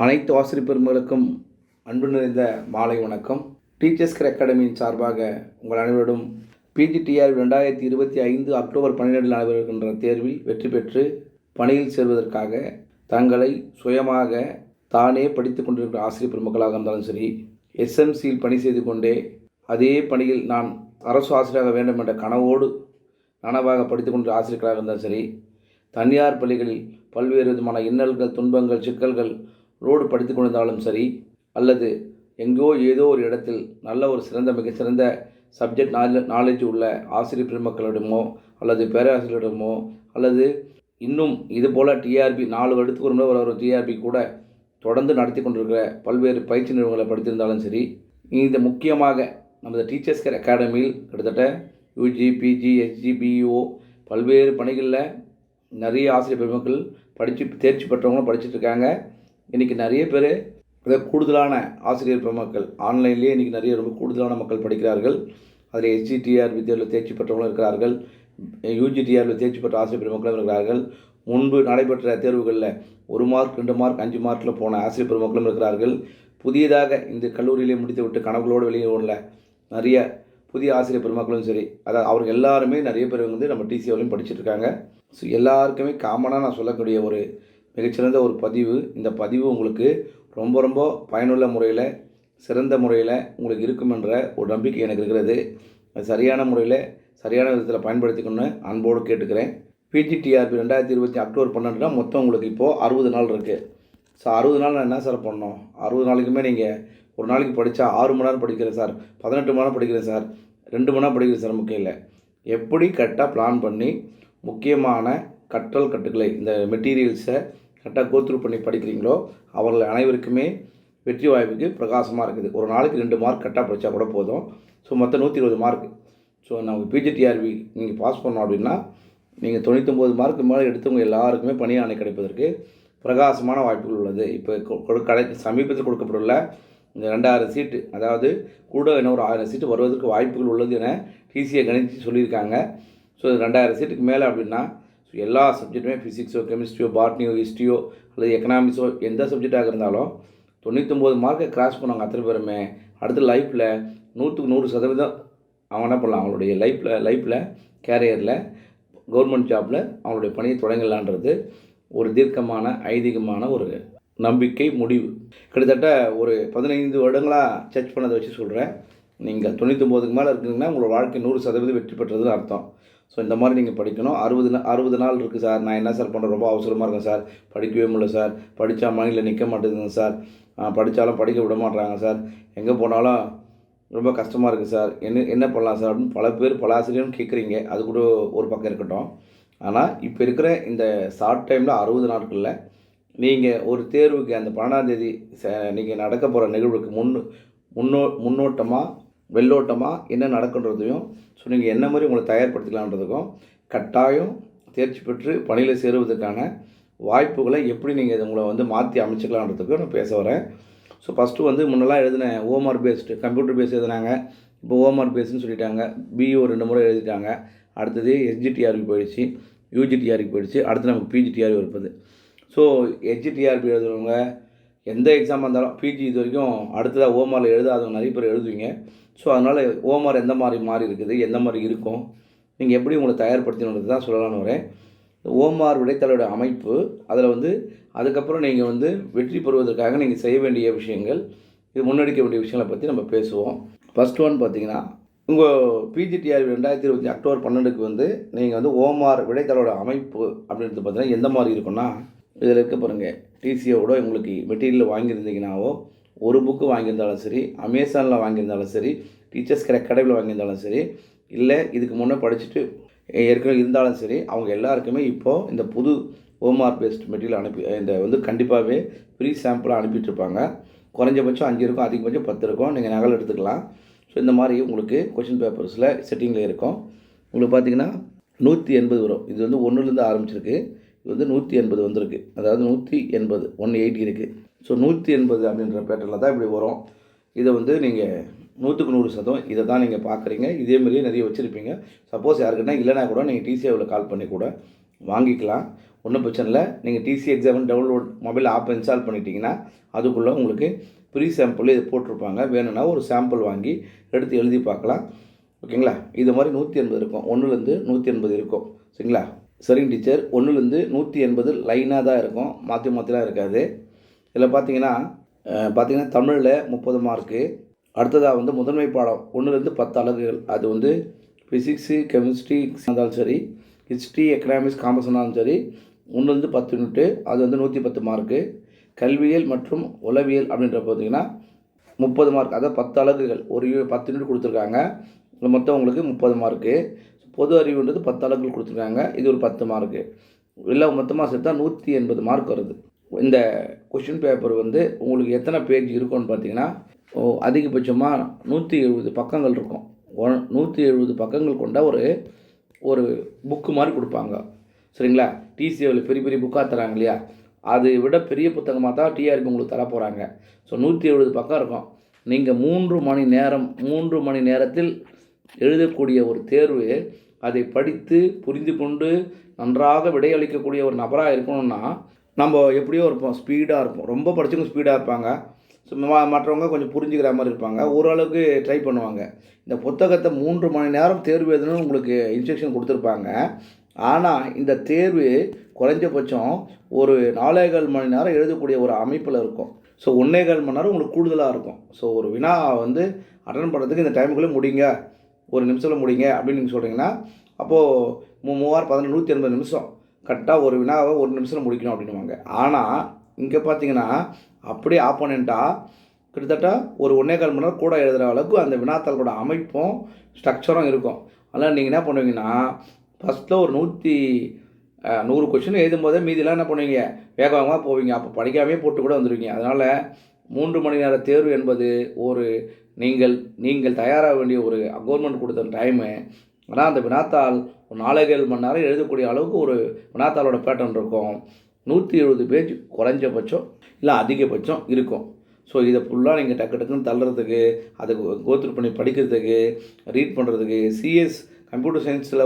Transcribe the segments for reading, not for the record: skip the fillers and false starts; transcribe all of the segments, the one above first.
அனைத்து ஆசிரியர் பெருமக்களுக்கும் அன்பு நிறைந்த மாலை வணக்கம். டீச்சர்ஸ் கேர் அகாடமியின் சார்பாக உங்கள் அனைவரிடம் பிஜிடிஆர் 2025 அக்டோபர் 12 நடைபெறுகின்ற தேர்வில் வெற்றி பெற்று பணியில் சேர்வதற்காக தங்களை சுயமாக தானே படித்து கொண்டிருக்கிற ஆசிரியர் பெருமக்களாக இருந்தாலும் சரி, எஸ்எம்சியில் பணி செய்து கொண்டே அதே பணியில் நான் அரசு ஆசிரியராக வேண்டும் என்ற நனவாக படித்து கொண்ட ஆசிரியர்களாக இருந்தாலும் சரி, தனியார் பள்ளிகளில் பல்வேறு விதமான இன்னல்கள், துன்பங்கள், சிக்கல்கள் ரோடு படித்து கொண்டிருந்தாலும் சரி, அல்லது எங்கோ ஏதோ ஒரு இடத்தில் நல்ல ஒரு மிகச்சிறந்த சப்ஜெக்ட் நாலேஜ் உள்ள ஆசிரியர் பெருமக்களிடமோ அல்லது பேராசிரியரிடமோ அல்லது இன்னும் இதுபோல் டிஆர்பி 4 வருடத்துக்கு ஒரு முறை ஒரு டிஆர்பி கூட தொடர்ந்து நடத்தி கொண்டிருக்கிற பல்வேறு பயிற்சி நிறுவனங்களை படித்திருந்தாலும் சரி, இந்த முக்கியமாக நமது டீச்சர்ஸ் கேர் அகாடமியில் கிட்டத்தட்ட யூஜி, பிஜி, எஸ்ஜி, பிஇஓ பல்வேறு பணிகளில் நிறைய ஆசிரியர் பெருமக்கள் தேர்ச்சி பெற்றவங்களும் படிச்சுட்டு இருக்காங்க. இன்றைக்கி நிறைய பேர் கூடுதலான ஆசிரியர் பெருமக்கள் ஆன்லைன்லேயே இன்றைக்கி நிறைய ரொம்ப கூடுதலான மக்கள் படிக்கிறார்கள். அதில் எஸ்ஜிடிஆர்பி தேர்வில் தேர்ச்சி பெற்றவங்களும் இருக்கிறார்கள், யூஜிடிஆரில் தேர்ச்சி பெற்ற ஆசிரியர் பெருமக்களும் இருக்கிறார்கள். முன்பு நடைபெற்ற தேர்வுகளில் 1 மார்க், 2 மார்க், 5 மார்க்கில் போன ஆசிரியர் பெருமக்களும் இருக்கிறார்கள். புதியதாக இந்த கல்லூரியிலே முடித்து விட்டு கனவுகளோடு வெளியே உள்ள நிறைய புதிய ஆசிரியர் பெருமக்களும் சரி, அதாவது அவர்கள் எல்லாருமே நிறைய பேர் நம்ம டிசிஓலையும் படிச்சுட்டு இருக்காங்க. ஸோ எல்லாருக்குமே காமனாக நான் சொல்லக்கூடிய ஒரு மிகச்சிறந்த ஒரு பதிவு. இந்த பதிவு உங்களுக்கு ரொம்ப ரொம்ப பயனுள்ள முறையில், சிறந்த முறையில் உங்களுக்கு இருக்கும் என்ற ஒரு நம்பிக்கை எனக்கு இருக்கிறது. அது சரியான முறையில் சரியான விதத்தில் பயன்படுத்திக்கணும்னு அன்போடு கேட்டுக்கிறேன். பிஜிடிஆர்பி 2020 அக்டோபர் 12 மொத்தம் உங்களுக்கு இப்போது 60 நாள் இருக்குது. ஸோ 60 நாள் நான் என்ன சார் பண்ணணும்? 60 நாளைக்குமே நீங்கள் ஒரு நாளைக்கு படித்தா 6 மணி நேரம் படிக்கிறேன் சார், 18 மணி நேரம் படிக்கிறேன் சார், 2 மணி நேரம் படிக்கிறேன் சார், முக்கியம் இல்லை. எப்படி கரெக்டாக பிளான் பண்ணி முக்கியமான கட்டுகளை இந்த மெட்டீரியல்ஸை கரெக்டாக கோத்ரூ பண்ணி படிக்கிறீங்களோ அவர்கள் அனைவருக்குமே வெற்றி வாய்ப்புக்கு பிரகாசமாக இருக்குது. ஒரு நாளைக்கு 2 மார்க் கரெக்டாக படித்தா கூட போதும். ஸோ மொத்தம் 120 மார்க். ஸோ நமக்கு பிஜிடிஆர்பி நீங்கள் பாஸ் பண்ணோம் அப்படின்னா நீங்கள் 99 மார்க்கு மேலே எடுத்தவங்க எல்லாருக்குமே பணி ஆணை கிடைப்பதற்கு பிரகாசமான வாய்ப்புகள் உள்ளது. இப்போ சமீபத்தில் கொடுக்கப்பட்டுள்ள இந்த 2000 சீட்டு, அதாவது கூட இன்னும் ஒரு 1000 சீட்டு வருவதற்கு வாய்ப்புகள் உள்ளது என டிசியை கணிச்சு சொல்லியிருக்காங்க. ஸோ 2000 சீட்டுக்கு மேலே அப்படின்னா எல்லா சப்ஜெக்ட்டுமே ஃபிசிக்ஸோ, கெமிஸ்ட்ரியோ, பாட்னியோ, ஹிஸ்ட்ரியோ அல்லது எக்கனாமிக்ஸோ எந்த சப்ஜெக்டாக இருந்தாலும் 99 மார்க்கை கிராஸ் பண்ணவங்க அத்தனை பேருமே அடுத்த லைஃப்பில் 100க்கு 100% அவங்க என்ன பண்ணலாம், அவங்களுடைய லைஃப்பில் கேரியரில் கவர்மெண்ட் ஜாபில் அவங்களுடைய பணியை தொடங்கலான்றது ஒரு தீர்க்கமான ஐதீகமான ஒரு நம்பிக்கை முடிவு. கிட்டத்தட்ட ஒரு 15 வருடங்களாக சர்ச் பண்ணதை வச்சு சொல்கிறேன். நீங்கள் 99க்கு மேலே இருக்குங்கன்னா உங்களோட வாழ்க்கை 100% வெற்றி பெற்றதுன்னு அர்த்தம். ஸோ இந்த மாதிரி நீங்கள் படிக்கணும். 60 நாள் இருக்குது சார், நான் என்ன சார் பண்ணுறேன், ரொம்ப அவசரமாக இருக்கேன் சார், படிக்கவே முடியல சார், படித்தா மணியில் நிற்க மாட்டேங்குதுங்க சார், படித்தாலும் படிக்க விட மாட்டுறாங்க சார், எங்கே போனாலும் ரொம்ப கஷ்டமாக இருக்குது சார், என்ன பண்ணலாம் சார் அப்படின்னு பல பேர் பல ஆசிரியரும் கேட்குறீங்க. அது கூட ஒரு பக்கம் இருக்கட்டும். ஆனால் இப்போ இருக்கிற இந்த ஷார்ட் டைமில் 60 நாட்களில் நீங்கள் ஒரு தேர்வுக்கு அந்த 12ஆம் தேதி நீங்கள் நடக்க போகிற நிகழ்வுக்கு முன்னோட்டமாக வெள்ளோட்டமாக என்ன நடக்குன்றதையும், ஸோ நீங்கள் என்ன மாதிரி உங்களை தயார்படுத்திக்கலான்றதுக்கும், கட்டாயம் தேர்ச்சி பெற்று பணியில் சேருவதற்கான வாய்ப்புகளை எப்படி நீங்கள் உங்களை மாற்றி அமைச்சிக்கலான்றதுக்கும் நான் பேச வரேன். ஸோ ஃபஸ்ட்டு முன்னெல்லாம் எழுதின ஓஎம்ஆர் பேஸ்டு கம்ப்யூட்டர் பேஸ் எழுதினாங்க. இப்போ ஓஎம்ஆர் பேஸ்ன்னு சொல்லிட்டாங்க. பிஇஓ 2 முறை எழுதிட்டாங்க. அடுத்தது எஸ்ஜிடிஆர்பி போயிடுச்சு, யூஜிடிஆர்பி போயிடுச்சு, அடுத்து நமக்கு பிஜிடிஆர்பி இருப்பது. ஸோ எஸ்ஜிடிஆர்பி எழுதுறவங்க எந்த எக்ஸாமாக இருந்தாலும் பிஜி இது வரைக்கும் அடுத்ததாக ஓஎம்ஆரில் எழுதாதவங்க நிறைய பேர் எழுதுவீங்க. ஸோ அதனால் ஓஎம்ஆர் எந்த மாதிரி இருக்குது, எந்த மாதிரி இருக்கும், நீங்கள் எப்படி உங்களை தயார்படுத்தணுன்றது தான் சொல்லலான்னு வரேன். ஓஎம்ஆர் விடைத்தாளோட அமைப்பு, அதில் அதுக்கப்புறம் நீங்கள் வெற்றி பெறுவதற்காக நீங்கள் செய்ய வேண்டிய விஷயங்கள், இது முன்னெடுக்க வேண்டிய விஷயங்களை பற்றி நம்ம பேசுவோம். ஃபஸ்ட் ஒன் பார்த்தீங்கன்னா, உங்கள் பிஜிடிஆர் 2020 அக்டோபர் 12க்கு நீங்கள் ஓஎம்ஆர் விடைத்தாளோட அமைப்பு அப்படின்றது பார்த்தீங்கன்னா எந்த மாதிரி இருக்குன்னா, இதில் இருக்க பாருங்கள், டிசிஓட உங்களுக்கு மெட்டீரியல் வாங்கியிருந்தீங்கன்னாவோ, ஒரு புக்கு வாங்கியிருந்தாலும் சரி, அமேசானில் வாங்கியிருந்தாலும் சரி, டீச்சர்ஸ் கேர் அகாடமியில் வாங்கியிருந்தாலும் சரி, இல்லை இதுக்கு முன்னே படிச்சுட்டு ஏற்கனவே இருந்தாலும் சரி, அவங்க எல்லாருக்குமே இப்போது இந்த புது ஓஎம்ஆர் பேஸ்ட் மெட்டீரியல் இந்த கண்டிப்பாகவே ஃப்ரீ சாம்பிளாக அனுப்பிட்டுருப்பாங்க. குறைஞ்சபட்சம் 5 இருக்கும், அதிகபட்சம் 10 இருக்கும். நீங்கள் நகல் எடுத்துக்கலாம். ஸோ இந்த மாதிரி உங்களுக்கு கொஷின் பேப்பர்ஸில் செட்டிங்கில் இருக்கும். உங்களுக்கு பார்த்திங்கன்னா 180 வரும். இது 1லேருந்து ஆரம்பிச்சிருக்கு. இது 180 வந்திருக்கு. அதாவது 180 180 இருக்குது. ஸோ 180 அப்படின்ற பேட்டர்னில் தான் இப்படி வரும். இதை நீங்கள் 100க்கு 100% இதை தான் நீங்கள் பார்க்குறீங்க. இதேமாரியே நிறைய வச்சுருப்பீங்க. சப்போஸ் யாருக்குன்னா இல்லைனா கூட நீங்கள் டிசிஏவில் கால் பண்ணி கூட வாங்கிக்கலாம். ஒன்றும் பிரச்சனை இல்லை. நீங்கள் DC exam download mobile app install பண்ணிட்டீங்கன்னா அதுக்குள்ளே உங்களுக்கு ப்ரீ சாம்பிள் இது போட்டிருப்பாங்க. வேணும்னா ஒரு சாம்பிள் வாங்கி எடுத்து எழுதி பார்க்கலாம். ஓகேங்களா? இது மாதிரி 180 இருக்கும். 1லேருந்து 180 இருக்கும். சரிங்களா? சரிங்க டீச்சர். 1லேருந்து 180 லைனாக தான் இருக்கும், மாற்றி மாற்றிலாம் இருக்காது. இதில் பார்த்தீங்கன்னா தமிழில் 30 மார்க்கு. அடுத்ததாக வந்து முதன்மை பாடம் 1லேருந்து 10 அலகுகள். அது வந்து ஃபிசிக்ஸு, கெமிஸ்ட்ரி இருந்தாலும் சரி, ஹிஸ்ட்ரி, எக்கனாமிக்ஸ், காமர்ஸ் இருந்தாலும் சரி, 1லேருந்து 10 யூனிட்டு. அது வந்து 110 மார்க்கு. கல்வியியல் மற்றும் உளவியல் அப்படின்ற பார்த்தீங்கன்னா 30 மார்க். அதாவது 10 அலகுகள், ஒரு 10 யூனிட் கொடுத்துருக்காங்க. மொத்தம் உங்களுக்கு 30 மார்க்கு. பொது அறிவுன்றது 10 அலகுகள் கொடுத்துருக்காங்க. இது ஒரு 10 மார்க்கு. எல்லாம் மொத்தமாக சேர்த்தா 180 மார்க் வருது. இந்த கொஷின் பேப்பர் வந்து உங்களுக்கு எத்தனை பேஜ் இருக்கும்னு பார்த்தீங்கன்னா அதிகபட்சமாக 170 பக்கங்கள் இருக்கும். 170 பக்கங்கள் கொண்ட ஒரு புக்கு மாதிரி கொடுப்பாங்க. சரிங்களா? டிசிஏவில் பெரிய பெரிய புக்காக தராங்க இல்லையா, அதை விட பெரிய புத்தகமாக தான் டிஆர்பி உங்களுக்கு தர போகிறாங்க. ஸோ 170 பக்கம் இருக்கும். நீங்கள் 3 மணி நேரத்தில் எழுதக்கூடிய ஒரு தேர்வு, அதை படித்து புரிந்து கொண்டு நன்றாக விடையளிக்கக்கூடிய ஒரு நபராக இருக்கணும்னா நம்ம எப்படியோ இருப்போம், ஸ்பீடாக இருப்போம். ரொம்ப படித்தவங்க ஸ்பீடாக இருப்பாங்க. ஸோ மற்றவங்க கொஞ்சம் புரிஞ்சுக்கிற மாதிரி இருப்பாங்க. ஓரளவுக்கு ட்ரை பண்ணுவாங்க. இந்த புத்தகத்தை 3 மணி நேரம் தேர்வு எழுதணும்னு உங்களுக்கு இன்ஸ்ட்ரக்ஷன் கொடுத்துருப்பாங்க. ஆனால் இந்த தேர்வு குறைஞ்சபட்சம் ஒரு 4.25 மணி நேரம் எழுதக்கூடிய ஒரு அமைப்பில் இருக்கும். ஸோ 1.25 மணி நேரம் உங்களுக்கு கூடுதலாக இருக்கும். ஸோ ஒரு வினா வந்து அட்டன் பண்ணுறதுக்கு இந்த டைமுக்குள்ளே முடிங்க, ஒரு நிமிஷத்தில் முடிங்க அப்படின்னு நீங்கள் சொல்கிறீங்கன்னா, அப்போது 3 180 நிமிஷம் கரெக்டாக ஒரு வினாவை ஒரு நிமிஷத்தில் முடிக்கணும் அப்படின்வாங்க. ஆனால் இங்கே பார்த்தீங்கன்னா அப்படியே ஆப்போனண்ட்டாக கிட்டத்தட்ட ஒரு 1.25 மணி நேரம் கூட எழுதுகிற அளவுக்கு அந்த வினாத்தாளோட அமைப்பும் ஸ்ட்ரக்சரும் இருக்கும். அதனால் நீங்கள் என்ன பண்ணுவீங்கன்னா, ஃபஸ்ட்டில் ஒரு 100 கொஷின் எழுதும்போதே மீதிலாம் என்ன பண்ணுவீங்க, வேகமாக போவீங்க. அப்போ படிக்காமே போட்டு கூட வந்துடுவீங்க. அதனால் 3 மணி நேர தேர்வு என்பது ஒரு நீங்கள் தயாராக வேண்டிய ஒரு கவர்மெண்ட் கொடுத்த டைமு. ஆனால் அந்த வினாத்தாள் ஒரு 4.7 மணி நேரம் எழுதக்கூடிய அளவுக்கு ஒரு வினாத்தாளோட பேட்டர்ன் இருக்கும். 170 பேஜ் குறைஞ்சபட்சம் இல்லை அதிகபட்சம் இருக்கும். ஸோ இதை ஃபுல்லாக நீங்கள் டக்குன்னு தள்ளுறதுக்கு, அதை கோத்ரூ பண்ணி படிக்கிறதுக்கு, ரீட் பண்ணுறதுக்கு, சிஎஸ் கம்ப்யூட்டர் சயின்ஸில்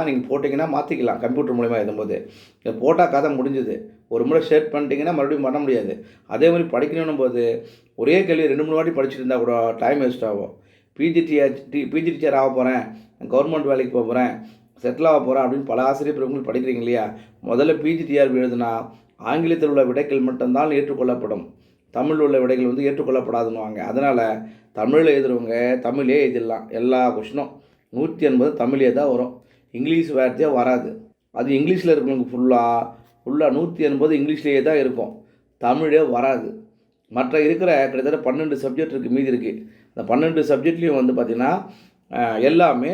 நீங்கள் போட்டிங்கன்னா மாற்றிக்கலாம். கம்ப்யூட்டர் மூலிமா எழுதும்போது இதை போட்டால் கதை முடிஞ்சுது. ஒரு முறை ஷேர் பண்ணிட்டீங்கன்னா மறுபடியும் பண்ண முடியாது. அதே மாதிரி படிக்கணும் போது ஒரே கேள்வி 2-3 வாட்டி படிச்சுட்டு இருந்தால் கூட டைம் வேஸ்ட் ஆகும். பிஜி டீச்சர் ஆக போகிறேன், கவர்மெண்ட் வேலைக்கு போக போகிறேன், செட்டில் ஆக போகிறேன் அப்படின்னு பல ஆசிரியர் பெருமக்கள் படிக்கிறீங்க இல்லையா, முதல்ல பிஜிடிஆர்பி எழுதுனா ஆங்கிலத்தில் உள்ள விடைகள் மட்டும்தான் ஏற்றுக்கொள்ளப்படும். தமிழில் உள்ள விடைகள் ஏற்றுக்கொள்ளப்படாதுன்னுவாங்க. அதனால் தமிழில் எழுதுறவங்க தமிழே எழுதிடலாம். எல்லா கொஷினும் 180 தமிழே தான் வரும். இங்கிலீஷ் வார்த்தையே வராது. அது இங்கிலீஷில் இருக்கிறவங்க ஃபுல்லாக 180 இங்கிலீஷ்லேயே தான் இருக்கும், தமிழே வராது. மற்ற இருக்கிற கிட்டத்தட்ட 12 சப்ஜெக்ட் இருக்குது, மீதி இருக்குது. அந்த 12 சப்ஜெக்ட்லேயும் பார்த்திங்கன்னா எல்லாமே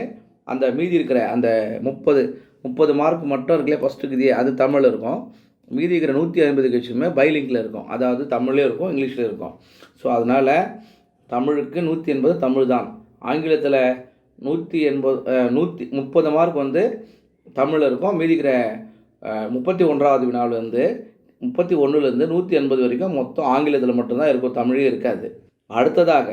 அந்த மீதி இருக்கிற அந்த 30 மார்க் மட்டும் இருக்குல்ல ஃபஸ்ட்டுக்கு இதே அது தமிழில் இருக்கும். மீதி இருக்கிற 150 கொஷினுமே பைலிங்கில் இருக்கும். அதாவது தமிழ்லேயும் இருக்கும், இங்கிலீஷில் இருக்கும். ஸோ அதனால் தமிழுக்கு 180 தமிழ் தான். ஆங்கிலத்தில் 130 மார்க் தமிழில் இருக்கும். மீதி இருக்கிற 31வது வினாவிலேருந்து 31லேருந்து 180 வரைக்கும் மொத்தம் ஆங்கிலத்தில் மட்டும்தான் இருக்கும், தமிழே இருக்காது. அடுத்ததாக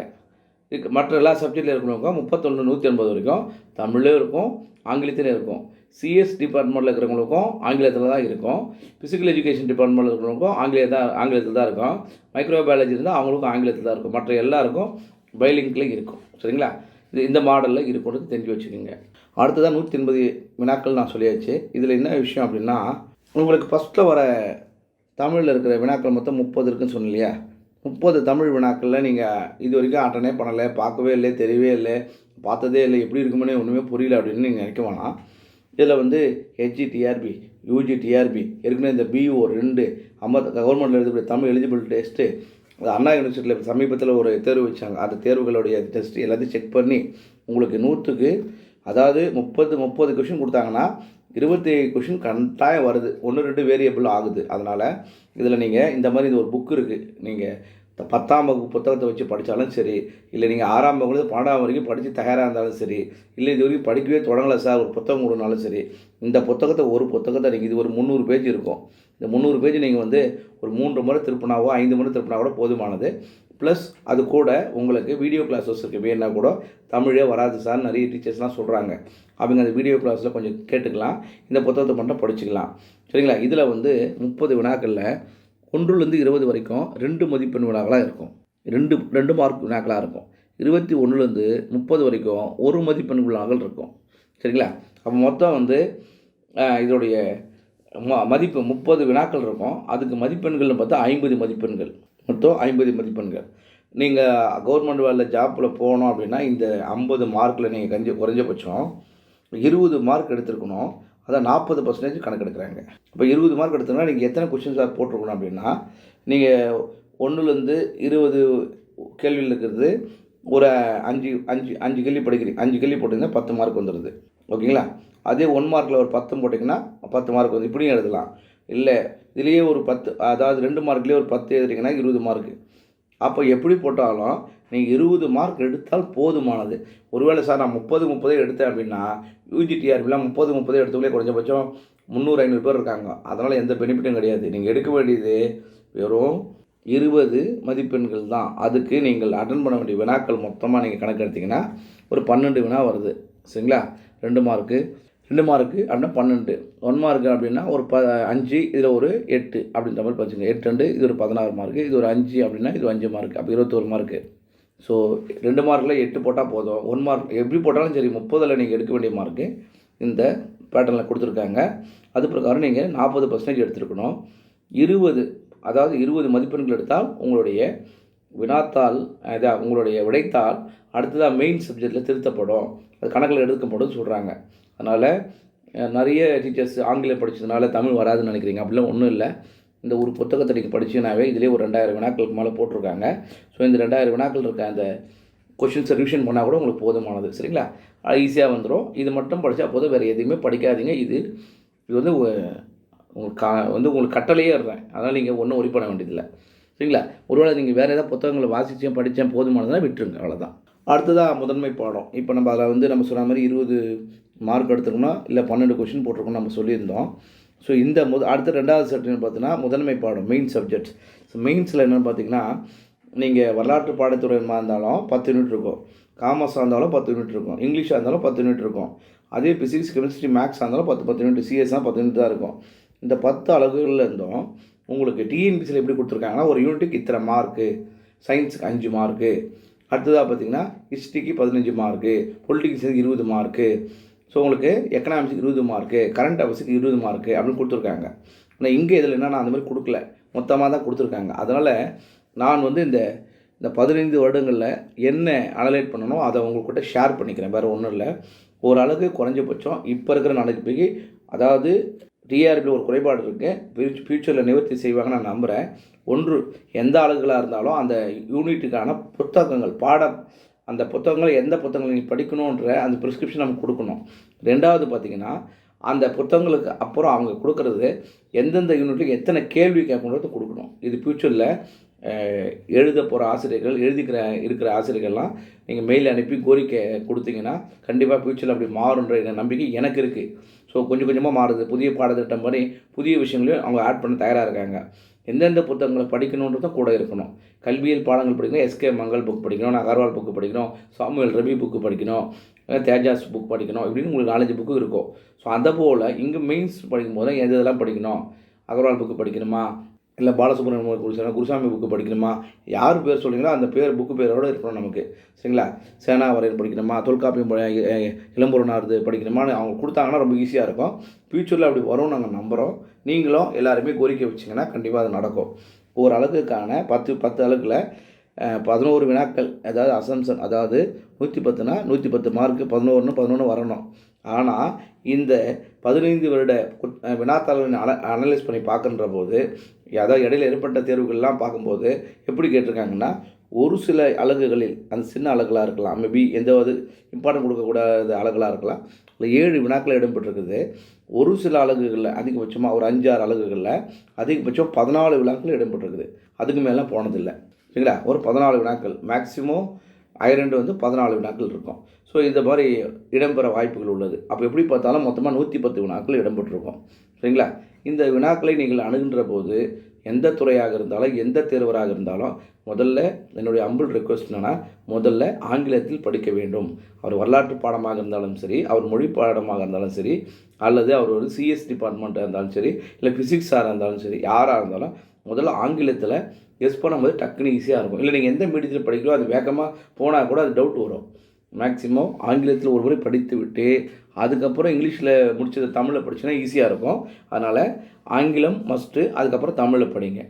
மற்ற எல்லா சப்ஜெக்டில் இருக்கிறவங்க 31 180 வரைக்கும் தமிழ்லேயும் இருக்கும், ஆங்கிலத்திலே இருக்கும். சிஎஸ் டிபார்ட்மெண்ட்டில் இருக்கிறவங்களுக்கும் ஆங்கிலத்தில் தான் இருக்கும். ஃபிசிக்கல் எஜுகேஷன் டிபார்ட்மெண்ட்டில் இருக்கிறவங்களுக்கும் ஆங்கிலத்தில் தான் இருக்கும். மைக்ரோபயாலஜி இருந்தால் அவங்களுக்கும் ஆங்கிலத்தில் தான் இருக்கும். மற்ற எல்லாருக்கும் பைலிங்கில் இருக்கும். சரிங்களா? இந்த மாடலில் இருக்குன்றது தெரிஞ்சு வச்சுக்கோங்க. அடுத்ததான் 180 வினாக்கள் நான் சொல்லியாச்சு. இதில் என்ன விஷயம் அப்படின்னா, உங்களுக்கு ஃபஸ்ட்டில் வர தமிழில் இருக்கிற வினாக்கள் மொத்தம் 30 இருக்குதுன்னு சொன்னேன் இல்லையா, 30 தமிழ் வினாக்களில் நீங்கள் இது வரைக்கும் அட்டனே பண்ணலை, பார்க்கவே இல்லை, தெரியவே இல்லை, பார்த்ததே இல்லை, எப்படி இருக்குமே ஒன்றுமே புரியல அப்படின்னு நீங்கள் நினைக்க வேணாம். இதில் ஹெச்ஜிடிஆர்பி, யூஜிடிஆர்பி, ஏற்கனவே இந்த BO 2 கவர்மெண்ட்டில் எழுதக்கூடிய தமிழ் எலிஜிபிள் டெஸ்ட்டு, அது அண்ணா யூனிவர்சிட்டியில் சமீபத்தில் ஒரு தேர்வு வச்சாங்க. அந்த தேர்வுகளுடைய டெஸ்ட் எல்லாத்தையும் செக் பண்ணி உங்களுக்கு 100க்கு அதாவது 30 கொஷின் கொடுத்தாங்கன்னா 27 கொஷின் கட்டாயம் வருது. 1-2 வேரியபிள் ஆகுது. அதனால் இதில் நீங்கள் இந்த மாதிரி இது ஒரு புக்கு இருக்குது, நீங்கள் 10ஆம் வகுப்பு புத்தகத்தை வச்சு படித்தாலும் சரி, இல்லை நீங்கள் 6ஆம் வகுப்பு 12ஆம் வரைக்கும் படித்து தயாராக இருந்தாலும் சரி, இல்லை இது வரைக்கும் படிக்கவே தொடங்கலை சார் ஒரு புத்தகம் கொடுனாலும் சரி, இந்த புத்தகத்தை ஒரு புத்தகத்தை நீங்கள் இது ஒரு 300 பேஜ் இருக்கும். இந்த 300 பேஜ் நீங்கள் ஒரு 3 முறை திருப்பினாவோ 5 முறை திருப்பினா கூட போதுமானது. ப்ளஸ் அது கூட உங்களுக்கு வீடியோ கிளாஸஸ் இருக்குது. வேணா கூட தமிழே வராது சார் நிறைய டீச்சர்ஸ்லாம் சொல்கிறாங்க. அவங்க அந்த வீடியோ கிளாஸில் கொஞ்சம் கேட்டுக்கலாம், இந்த புத்தகத்தை மட்டும் படிச்சுக்கலாம். சரிங்களா? இதில் வந்து 30 வினாக்களில் 1லேருந்து 20 வரைக்கும் 2 மதிப்பெண் வினாக்களாக இருக்கும். 2 மார்க் வினாக்களாக இருக்கும். 21லேருந்து 30 வரைக்கும் 1 மதிப்பெண் வினாக்கள் இருக்கும். சரிங்களா? அப்போ மொத்தம் வந்து இதோடைய மதிப்பு 30 வினாக்கள் இருக்கும். அதுக்கு மதிப்பெண்கள்னு பார்த்தா 50 மதிப்பெண்கள், மொத்தம் 50 மதிப்பெண்கள். நீங்கள் கவர்மெண்ட் வேலையில் ஜாப்பில் போகணும் அப்படின்னா இந்த 50 மார்க்கில் நீங்கள் குறைஞ்சபட்சம் 20 மார்க் எடுத்துருக்கணும். அதை 40% கணக்கெடுக்கிறாங்க. இப்போ 20 மார்க் எடுத்தோம்னா நீங்கள் எத்தனை கொஷின்ஸ் சார் போட்டிருக்கணும் அப்படின்னா, நீங்கள் 1லேருந்து 20 கேள்வியில் இருக்கிறது ஒரு 5 கேள்வி படிக்கிறீங்க. 5 கேள்வி போட்டிங்கன்னா 10 மார்க் வந்துடுது. ஓகேங்களா? அதே 1 மார்க்கில் ஒரு 10 போட்டிங்கன்னா 10 மார்க் வந்து இப்படியும் எழுதலாம். இல்லை இதுலேயே ஒரு 10, அதாவது 2 மார்க்லேயே ஒரு 10 எழுதுறீங்கன்னா 20 மார்க்கு. அப்போ எப்படி போட்டாலும் நீங்கள் 20 மார்க் எடுத்தால் போதுமானது. ஒருவேளை சார் நான் 30 எடுத்தேன் அப்படின்னா, யூஜிடிஆர்பிலாம் 30 எடுத்தவங்களே குறைஞ்சபட்சம் 300-500 பேர் இருக்காங்க. அதனால் எந்த பெனிஃபிட்டும் கிடையாது. நீங்கள் எடுக்க வேண்டியது வெறும் 20 மதிப்பெண்கள் தான். அதுக்கு நீங்கள் அட்டன் பண்ண வேண்டிய வினாக்கள் மொத்தமாக நீங்கள் கணக்கெடுத்திங்கன்னா ஒரு 12 வினா வருது. சரிங்களா? 2 மார்க்கு அப்படின்னா 12, 1 மார்க் அப்படின்னா ஒரு 5, இதில் ஒரு 8 அப்படின்ற மாதிரி வச்சுங்க. 8 இது ஒரு 16 மார்க்கு, இது ஒரு 5 அப்படின்னா இது 5 மார்க், அப்போ 21 மார்க்கு. ஸோ 2 மார்க்கில் 8 போட்டால் போதும். 1 மார்க் எப்படி போட்டாலும் சரி, 30ல் நீங்கள் எடுக்க வேண்டிய மார்க்கு இந்த பேட்டர்னில் கொடுத்துருக்காங்க. அது பிரகாரம் நீங்கள் 40% எடுத்துருக்கணும். 20 மதிப்பெண்கள் எடுத்தால் உங்களுடைய வினாத்தாள், உங்களுடைய விடைத்தாள் அடுத்ததாக மெயின் சப்ஜெக்டில் திருத்தப்படும், அது கணக்கில் எடுக்கப்படும் சொல்கிறாங்க. அதனால் நிறைய டீச்சர்ஸ் ஆங்கிலம் படித்ததுனால தமிழ் வராதுன்னு நினைக்கிறீங்க. அப்படிலாம் ஒன்றும் இல்லை. இந்த ஒரு புத்தகத்தை நீங்கள் படிச்சுனாவே இதிலே ஒரு 2000 வினாக்களுக்கு மேலே போட்டிருக்காங்க. ஸோ இந்த 2000 வினாக்கள் இருக்க அந்த கொஷின்ஸை ரிவிஷன் பண்ணால் கூட உங்களுக்கு போதுமானது. சரிங்களா? ஈஸியாக வந்துடும். இது மட்டும் படித்தா போதும், வேறு எதுவுமே படிக்காதீங்க. இது வந்து உங்களுக்கு கட்டளையே இருறேன். அதனால் நீங்கள் ஒன்றும் ஒரி பண்ண வேண்டியதில்லை. சரிங்களா? ஒருவேளை நீங்கள் வேறு ஏதாவது புத்தகங்களை வாசித்தேன் படித்தேன் போதுமானதுன்னா விட்டுருங்க, அவ்வளோதான். அடுத்ததாக முதன்மை பாடம். இப்போ நம்ம அதில் வந்து நம்ம சொன்ன மாதிரி 20 மார்க் எடுத்துக்கணும், இல்லை 12 கொஷின் போட்டிருக்கோம் நம்ம சொல்லியிருந்தோம். ஸோ இந்த அடுத்த 2வது செக்ஷன் பார்த்தீங்கன்னா முதன்மை பாடம், மெயின் சப்ஜெக்ட்ஸ். ஸோ மெயின்ஸில் என்னென்னு பார்த்தீங்கன்னா, நீங்கள் வரலாற்று பாடத்துறையாக இருந்தாலும் 10 யூனிட் இருக்கும், காமர்ஸாக இருந்தாலும் 10 யூனிட் இருக்கும், இங்கிலீஷாக இருந்தாலும் 10 யூனிட் இருக்கும். அதே ஃபிசிக்ஸ், கெமிஸ்ட்ரி, மேக்ஸாக இருந்தாலும் 10 யூனிட், சிஎஸ்னால் 10 யூனிட் தான் இருக்கும். இந்த 10 அலகுகளில் இருந்தும் உங்களுக்கு டிஎன்பிசியில் எப்படி கொடுத்துருக்காங்கன்னா, ஒரு யூனிட்டுக்கு இத்தனை மார்க்கு, சயின்ஸுக்கு 5 மார்க்கு, அடுத்ததாக பார்த்திங்கன்னா ஹிஸ்ட்ரிக்கு 15 மார்க்கு, பொலிட்டிக்ஸுக்கு 20 மார்க்கு, ஸோ உங்களுக்கு எக்கனாமிக்ஸுக்கு 20 மார்க்கு, கரண்ட் அஃபேர்ஸுக்கு 20 மார்க்கு அப்படின்னு கொடுத்துருக்காங்க. ஆனால் இங்கே இதில் என்னென்னா அந்த மாதிரி கொடுக்கல, மொத்தமாக தான் கொடுத்துருக்காங்க. அதனால் நான் வந்து இந்த 15 வருடங்களில் என்ன அனலைட் பண்ணணும் அதை உங்கள்கிட்ட ஷேர் பண்ணிக்கிறேன். வேறு ஒன்றும் இல்லை. ஒரு அழகு குறைஞ்சபட்சம் இப்போ இருக்கிற நடவடிக்கைக்கு, அதாவது டிஆர்பியில் ஒரு குறைபாடு இருக்குது, ஃப்யூச்சரில் நிவர்த்தி செய்வாங்க நான் நம்புகிறேன். ஒன்று, எந்த அலகுகளாக இருந்தாலும் அந்த யூனிட்டுக்கான புத்தகங்கள், அந்த புத்தகங்கள் எந்த புத்தகங்கள் நீங்கள் படிக்கணுன்ற அந்த ப்ரிஸ்கிரிப்ஷன் நமக்கு கொடுக்கணும். 2வது பார்த்திங்கன்னா, அந்த புத்தகங்களுக்கு அப்புறம் அவங்க கொடுக்குறது எந்தெந்த யூனிட்டுக்கு எத்தனை கேள்வி கேட்கணுன்றது கொடுக்கணும். இது ஃப்யூச்சரில் எழுத போகிற ஆசிரியர்கள், இருக்கிற ஆசிரியர்கள்லாம் நீங்கள் மெயில் அனுப்பி கோரிக்கை கொடுத்தீங்கன்னா கண்டிப்பாக ஃப்யூச்சரில் அப்படி மாறுன்ற நம்பிக்கை எனக்கு இருக்குது. ஸோ கொஞ்சம் கொஞ்சமாக மாறுது. புதிய பாடத்திட்டம் மாதிரி புதிய விஷயங்களையும் அவங்க ஆட் பண்ண தயாராக இருக்காங்க. எந்தெந்த புத்தகங்களை படிக்கணுன்றதும் கூட இருக்கணும். கல்வியியல் பாடங்கள் படிக்கணும், எஸ்கே மங்கள் புக் படிக்கணும், அகர்வால் புக்கு படிக்கணும், சாமுவேல் ரவி புக்கு படிக்கணும், தேஜாஸ் புக் படிக்கணும், இப்படின்னு உங்களுக்கு 4-5 புக்கு இருக்கும். ஸோ அதை போல் இங்கே மெயின்ஸ் படிக்கும்போது எது இதெல்லாம் படிக்கணும், அகர்வால் புக்கு படிக்கணுமா, இல்லை பாலசுப்ரமணியம் குருசாமி புக்கு படிக்கணுமா, யார் பேர் சொல்கிறீங்களோ அந்த புக்கு பேரோடு இருக்கணும் நமக்கு. சரிங்களா? சேனாவரையன் படிக்கணுமா, தொல்காப்பியம் இளம்பொருணார்து படிக்கணுமான்னு அவங்க கொடுத்தாங்கன்னா ரொம்ப ஈஸியாக இருக்கும். ஃப்யூச்சரில் அப்படி வரும் நாங்கள் நம்புகிறோம். நீங்களும் எல்லாருமே கோரிக்கை வச்சிங்கன்னா கண்டிப்பாக அது நடக்கும். ஒரு அலகுக்கான 10 அலகில் 11 வினாக்கள், அதாவது அசம்சன், அதாவது 110னா 110 மார்க்கு, 11 வரணும். ஆனால் இந்த 15 வருட வினாத்தாள்களை அனலைஸ் பண்ணி பார்க்குற போது, அதாவது இடையில ஏற்பட்ட தேர்வுகள்லாம் பார்க்கும்போது எப்படி கேட்டிருக்காங்கன்னா, ஒரு சில அலகுகளில், அந்த சின்ன அலகுகளாக இருக்கலாம், மேபி எந்தாவது இம்பார்ட்டன்ட் கொடுக்கக்கூடாத அலகுகளாக இருக்கலாம், இல்லை 7 வினாக்கள் இடம்பெற்றிருக்குது. ஒரு சில அலகுகளில் அதிகபட்சமாக ஒரு 5-6 அலகுகளில் அதிகபட்சம் 14 வினாக்கள் இடம்பெற்றிருக்குது. அதுக்கு மேலாம் போனதில்லை. சரிங்களா? ஒரு 14 வினாக்கள் மேக்ஸிமம் ஐரண்டு வந்து 14 வினாக்கள் இருக்கும். ஸோ இந்த மாதிரி இடம்பெற வாய்ப்புகள் உள்ளது. அப்போ எப்படி பார்த்தாலும் மொத்தமாக 110 வினாக்கள் இடம்பெற்றிருக்கும். சரிங்களா? இந்த வினாக்களை நீங்கள் அணுகின்ற போது எந்த துறையாக இருந்தாலும் எந்த தேர்வராக இருந்தாலும் முதல்ல என்னுடைய அம்பிள் ரெக்வஸ்ட் என்னென்னா, முதல்ல ஆங்கிலத்தில் படிக்க வேண்டும். அவர் வரலாற்று பாடமாக இருந்தாலும் சரி, அவர் மொழி பாடமாக இருந்தாலும் சரி, அல்லது அவர் ஒரு சிஎஸ் டிபார்ட்மெண்ட்டாக இருந்தாலும் சரி, இல்லை ஃபிசிக்ஸாக இருந்தாலும் சரி, யாராக இருந்தாலும் முதல்ல ஆங்கிலத்தில் எஸ் பண்ணும்போது டக்குன்னு ஈஸியாக இருக்கும். இல்லை நீங்கள் எந்த மீடியத்தில் படிக்கிறோ அது வேகமாக போனால் கூட அது டவுட் வரும். மேக்ஸிமம் ஆங்கிலத்தில் ஒரு முறை படித்து விட்டு அதுக்கப்புறம் இங்கிலீஷில் முடிச்சது தமிழில் படிச்சுன்னா ஈஸியாக இருக்கும். அதனால் ஆங்கிலம் மஸ்ட்டு, அதுக்கப்புறம் தமிழில் படிங்க.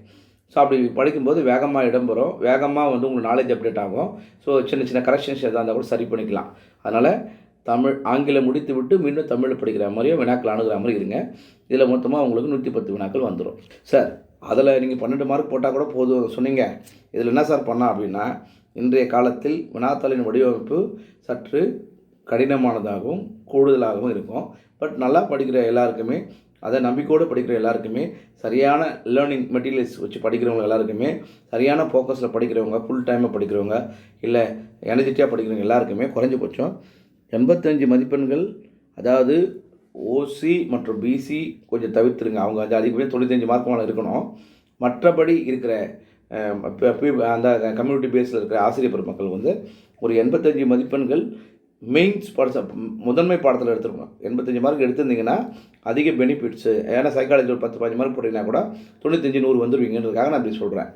ஸோ அப்படி படிக்கும்போது வேகமாக இடம்பெறும், வேகமாக வந்து உங்களுக்கு நாலேஜ் அப்டேட் ஆகும். ஸோ சின்ன சின்ன கரெக்ஷன்ஸ் எதாக இருந்தால் கூட சரி பண்ணிக்கலாம். அதனால் ஆங்கிலம் முடித்து விட்டு மீண்டும் தமிழில் படிக்கிற மாதிரியோ வினாக்கள் அணுகிற மாதிரி இருங்க. இதில் மொத்தமாக உங்களுக்கு 110 வினாக்கள் வந்துடும். சார் அதில் நீங்கள் 12 மார்க் போட்டால் கூட போதும் சொன்னீங்க. இதில் என்ன சார் பண்ணால் அப்படின்னா, இன்றைய காலத்தில் வினாத்தாளின் வடிவமைப்பு சற்று கடினமானதாகவும் கூடுதலாகவும் இருக்கும். பட் நல்லா படிக்கிற எல்லாருக்குமே, அதை நம்பிக்கையோடு படிக்கிற எல்லாருக்குமே, சரியான லேர்னிங் மெட்டீரியல்ஸ் வச்சு படிக்கிறவங்க எல்லாருக்குமே, சரியான ஃபோக்கஸில் படிக்கிறவங்க, ஃபுல் டைமாக படிக்கிறவங்க, இல்லை எனர்ஜெட்டிக்காக படிக்கிறவங்க எல்லாருக்குமே குறைஞ்சபட்சம் 85 மதிப்பெண்கள். அதாவது ஓசி மற்றும் பிசி கொஞ்சம் தவிர்த்துருங்க. அவங்க வந்து அதிகப்படியாக 95 மார்க் மேலே இருக்கணும். மற்றபடி இருக்கிற அந்த கம்யூனிட்டி பேஸில் இருக்கிற ஆசிரியர் பெருமக்கள் வந்து ஒரு 85 மதிப்பெண்கள் மெயின்ஸ் முதன்மை பாடத்தில் எடுத்துருக்கணும். 85 மார்க் எடுத்திருந்தீங்கன்னா அதிக பெனிஃபிட்ஸு. ஏன்னா சைக்காலஜி ஒரு 10-15 மார்க் போட்டிங்கன்னா கூட 95-100 வந்துடுவீங்கன்றதுக்காக நான் இப்படி சொல்கிறேன்.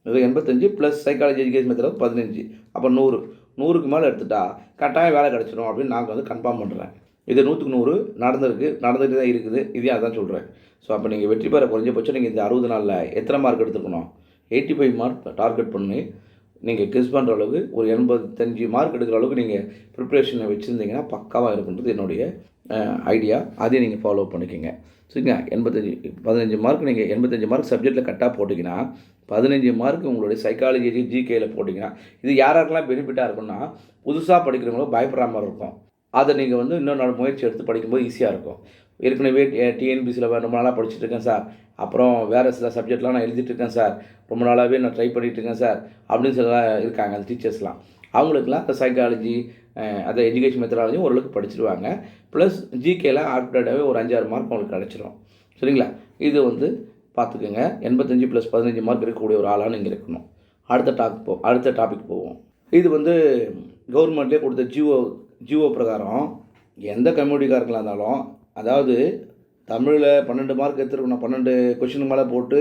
இது 85 ப்ளஸ் சைக்காலஜி எஜுகேஷன் மெத்தட் 15, அப்போ 100. 100க்கு மேலே எடுத்துட்டா கட்டாயம் வேலை கிடச்சிடும் அப்படின்னு நாங்கள் வந்து கன்ஃபார்ம் பண்ணுறேன். இது 100க்கு 100 நடந்துகிட்டு தான் இருக்குது. இதே அதான் சொல்கிறேன். ஸோ அப்போ நீங்கள் வெற்றி பெற குறைஞ்சபட்சம் நீங்கள் இந்த 60 நாளில் எத்தனை மார்க் எடுத்துக்கணும்? 85 மார்க் டார்கெட் பண்ணி நீங்கள் கிஸ் பண்ணுற அளவுக்கு ஒரு 85 மார்க் எடுக்கிற அளவுக்கு நீங்கள் ப்ரிப்ரேஷனை வச்சுருந்தீங்கன்னா பக்காவாக இருக்குன்றது என்னுடைய ஐடியா. அதையும் நீங்கள் ஃபாலோ பண்ணிக்கோங்க. சரிங்களா? 15 மார்க் நீங்கள் 85 மார்க் சப்ஜெக்டில் கட்டாக போட்டிங்கன்னா 15 மார்க் உங்களுடைய சைக்காலஜி ஜிகேயில் போட்டிங்கன்னா இது யாருக்கெல்லாம் பெனிஃபிட்டாக இருக்குன்னா, புதுசாக படிக்கிறவங்களும் பயப்படுற மாதிரி இருக்கும். அதை நீங்கள் வந்து இன்னொரு நாள் முயற்சி எடுத்து படிக்கும்போது ஈஸியாக இருக்கும். ஏற்கனவே டிஎன்பிசியில் ரொம்ப நாளாக படிச்சுட்ருக்கேன் சார், அப்புறம் வேறு சில சப்ஜெக்ட்லாம் நான் எழுதிட்டுருக்கேன் சார், ரொம்ப நாளாகவே நான் ட்ரை பண்ணிகிட்ருக்கேன் சார் அப்படின்னு சொல்லலாம் இருக்காங்க அந்த டீச்சர்ஸ்லாம். அவங்களுக்குலாம் இந்த சைக்காலஜி அந்த எஜுகேஷன் மெத்தடாலஜி ஓரளவுக்கு படிச்சிடுவாங்க. ப்ளஸ் ஜிகேல ஆப்டேட்டாகவே ஒரு 5-6 மார்க் உங்களுக்கு கிடச்சிரும். சரிங்களா? இது வந்து பார்த்துக்கோங்க. 85 + 15 மார்க் இருக்கக்கூடிய ஒரு ஆளாக நீங்கள் இருக்கணும். அடுத்த டாபிக் போவோம். இது வந்து கவர்மெண்ட்லேயே கொடுத்த ஜிஓ பிரகாரம் எந்த கம்யூனிட்டிக்காரங்களாக இருந்தாலும், அதாவது தமிழில் 12 மார்க் எடுத்துருக்கணும், 12 கொஷினுக்கு மேலே போட்டு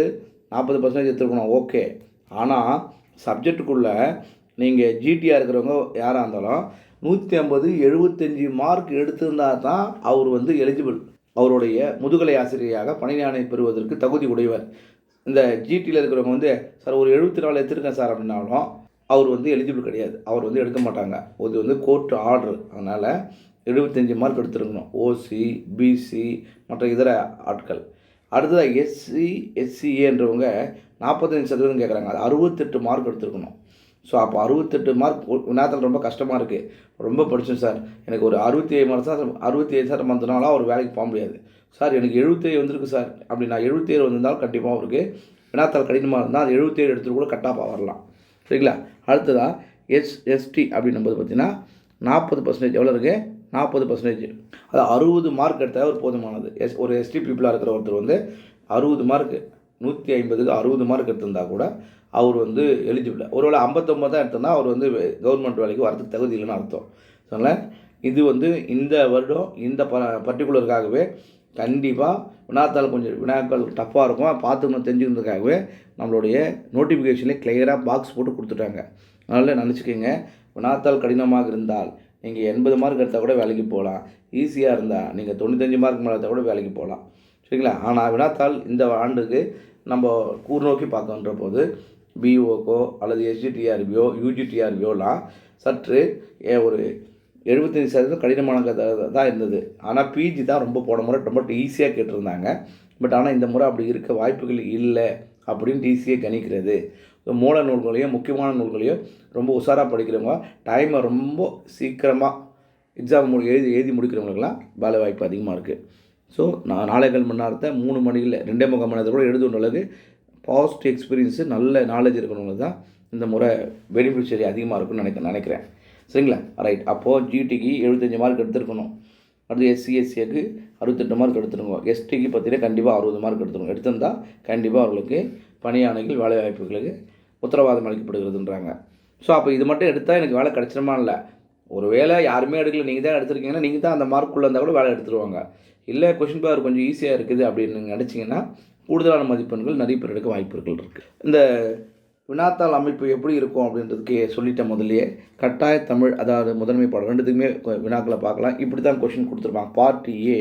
40% எடுத்துருக்கணும், ஓகே. ஆனால் சப்ஜெக்டுக்குள்ளே நீங்கள் ஜிடியாக இருக்கிறவங்க யாராக இருந்தாலும் 150 75 மார்க் எடுத்திருந்தால் தான் அவர் வந்து எலிஜிபிள். அவருடைய முதுகலை ஆசிரியராக பணி ஆணை பெறுவதற்கு தகுதி உடையவர். இந்த ஜிடியில் இருக்கிறவங்க வந்து சார் ஒரு 74 எடுத்திருக்கேன் சார் அப்படின்னாலும் அவர் வந்து எலிஜிபிள் கிடையாது. அவர் வந்து எடுக்க மாட்டாங்க. இது வந்து கோர்ட் ஆர்டர். அதனால் 75 மார்க் எடுத்துருக்கணும் ஓசி, பிசி மற்ற இதர ஆட்கள். அடுத்ததாக எஸ்சி, எஸ்சிஏன்றவங்க 45% கேட்குறாங்க. அது 68 மார்க் எடுத்துருக்கணும். ஸோ அப்போ 68 மார்க் வினாத்தாள் ரொம்ப கஷ்டமாக இருக்குது. ரொம்ப படித்தேன் சார், எனக்கு ஒரு 67 மார்க் தான் 67% வந்தனால அவர் வேலைக்கு போக முடியாது. சார் எனக்கு 77 வந்திருக்கு சார் அப்படின்னா 77 வந்திருந்தாலும் கண்டிப்பாக அவருக்கு வினாத்தாள் கடினமாக இருந்தால் அது 77 எடுத்துகிட்டு கூட கட்டாப்பாக வரலாம். சரிங்களா? அடுத்ததாக எஸ்டி அப்படின்னும்போது பார்த்தீங்கன்னா 40% எவ்வளோ இருக்குது? 40%. அது 60 மார்க் எடுத்தால் ஒரு போதுமானது. ஒரு எஸ்டி பீப்புளாக இருக்கிற ஒருத்தர் வந்து 60 மார்க் 150க்கு 60 மார்க் எடுத்திருந்தால் கூட அவர் வந்து எலிஜிபிள். ஒருவேளை 59 தான் எடுத்திருந்தால் அவர் வந்து கவர்மெண்ட் வேலைக்கு வரதுக்கு தகுதி இல்லைன்னு அர்த்தம். அதனால் இது வந்து இந்த வருடம் இந்த பர்டிகுலருக்காகவே கண்டிப்பாக வினாத்தாள் கொஞ்சம் வினாக்கள் டஃப்பாக இருக்கும், பார்த்துக்கணும் தெரிஞ்சுக்கிறதுக்காகவே நம்மளுடைய நோட்டிஃபிகேஷன்லேயே கிளியராக பாக்ஸ் போட்டு கொடுத்துட்டாங்க. அதனால் நினச்சிக்கோங்க, வினாத்தாள் கடினமாக இருந்தால் நீங்கள் 80 மார்க் எடுத்தால் கூட வேலைக்கு போகலாம். ஈஸியாக இருந்தால் நீங்கள் 95 மார்க் மேலே எடுத்தால் கூட வேலைக்கு போகலாம். சரிங்களா? ஆனால் வினாத்தாள் இந்த ஆண்டுக்கு நம்ம கூர்நோக்கி பார்க்கன்ற போது பிஓக்கோ அல்லது எஸ்ஜிடிஆர்பியோ யூஜிடிஆர்பியோலாம் சற்று ஒரு 75% கடினமானதாக தான் இருந்தது. ஆனால் பிஜி தான் ரொம்ப போன முறை ரொம்ப ஈஸியாக கேட்டிருந்தாங்க. பட் ஆனால் இந்த முறை அப்படி இருக்க வாய்ப்புகள் இல்லை அப்படின்னு ஈஸியாக கணிக்கிறது. மூல நூல்களையும் முக்கியமான நூல்களையும் ரொம்ப உஷாராக படிக்கிறவங்க டைமை ரொம்ப சீக்கிரமாக எக்ஸாம் எழுதி முடிக்கிறவங்களுக்குலாம் வேலை வாய்ப்பு அதிகமாக இருக்குது. ஸோ நான் 4.25 மணி நேரத்தை 3 மணியில் 2.25 மணி நேரத்தை கூட எழுதுன்ற அளவுக்கு பாசிட்டிவ் எக்ஸ்பீரியன்ஸு நல்ல நாலேஜ் இருக்கிறவங்களுக்கு தான் இந்த முறை பெனிஃபிஷரி அதிகமாக இருக்குன்னு நினைக்கிறேன். சரிங்களா? ரைட். அப்போது ஜிடிக்கு 75 மார்க் எடுத்துருக்கணும். அடுத்து எஸ்சிக்கு 68 மார்க் எடுத்துருங்க. எஸ்டிக்கு பார்த்தீங்கன்னா கண்டிப்பாக 60 மார்க் எடுத்துருங்க. எடுத்திருந்தால் கண்டிப்பாக அவர்களுக்கு பணியாணைகள் வேலை வாய்ப்புகளுக்கு உத்தரவாதம் அளிக்கப்படுகிறதுன்றாங்க. ஸோ அப்போ இது மட்டும் எடுத்தால் எனக்கு வேலை கிடச்சிருமா இல்லை, ஒரு வேலை யாருமே எடுக்கல, நீங்கள் தான் எடுத்துருக்கீங்கன்னா நீங்கள் தான் அந்த மார்க்குள்ளே இருந்தால் கூட வேலை எடுத்துருவாங்க. இல்லை கொஷின் பேப்பர் கொஞ்சம் ஈஸியாக இருக்குது அப்படின்னு நீங்கள் நினச்சிங்கன்னா கூடுதலான மதிப்பெண்கள் நிறைய பேர் எடுக்க வாய்ப்புகள் இருக்குது. இந்த வினாத்தாள் அமைப்பு எப்படி இருக்கும் அப்படின்றதுக்கு சொல்லிட்டேன் முதல்லையே. கட்டாய தமிழ், அதாவது முதன்மை பாடம் ரெண்டுத்துக்குமே வினாக்களை பார்க்கலாம். இப்படி தான் கொஷின் கொடுத்துருப்பாங்க. Part A,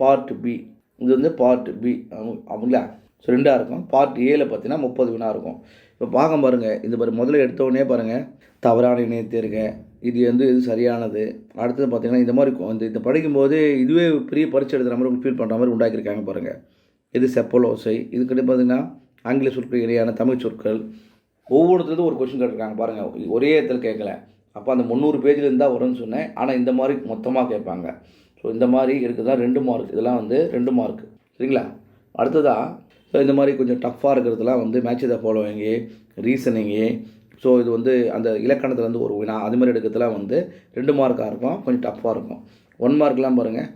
part B. இது வந்து பார்ட் பி அவங்களா. ஸோ 2ஆக இருக்கும். பார்ட் ஏல பார்த்தீங்கன்னா 30 வினா இருக்கும். இப்போ பார்க்க பாருங்கள், இந்த முதல்ல எடுத்தோடனே பாருங்கள், தவறான இணையை தேர்க, இது வந்து இது சரியானது. அடுத்தது பார்த்திங்கன்னா இந்த மாதிரி இந்த படிக்கும்போது இதுவே பெரிய பரீட்சை எழுதுகிற மாதிரி ஃபீல் பண்ணுற மாதிரி உண்டாக்கியிருக்காங்க பாருங்கள். இது செப்பலோசை, இதுக்கிட்ட பார்த்திங்கன்னா ஆங்கில சொற்கள் இடையான தமிழ் சொற்கள், ஒவ்வொருத்தரும் ஒரு கொஷின் கேட்டிருக்காங்க பாருங்கள். ஒரே இடத்துல கேட்கல. அப்போ அந்த 300 பேஜில் இருந்தால் வரும்னு சொன்னேன். ஆனால் இந்த மாதிரி மொத்தமாக கேட்பாங்க. ஸோ இந்த மாதிரி இருக்குதான் 2 மார்க். இதெல்லாம் வந்து 2 மார்க், சரிங்களா. அடுத்ததாக இந்த மாதிரி கொஞ்சம் டஃப்பாக இருக்கிறதுலாம் வந்து மேட்ச் த ஃபாலோவிங்கு, ரீசனிங்கு. ஸோ இது வந்து அந்த இலக்கணத்துலேருந்து ஒரு வினா அது மாதிரி எடுக்கிறதுலாம் வந்து 2 மார்க்காக இருக்கும், கொஞ்சம் டஃப்பாக இருக்கும். 1 மார்க்லாம் பாருங்கள்,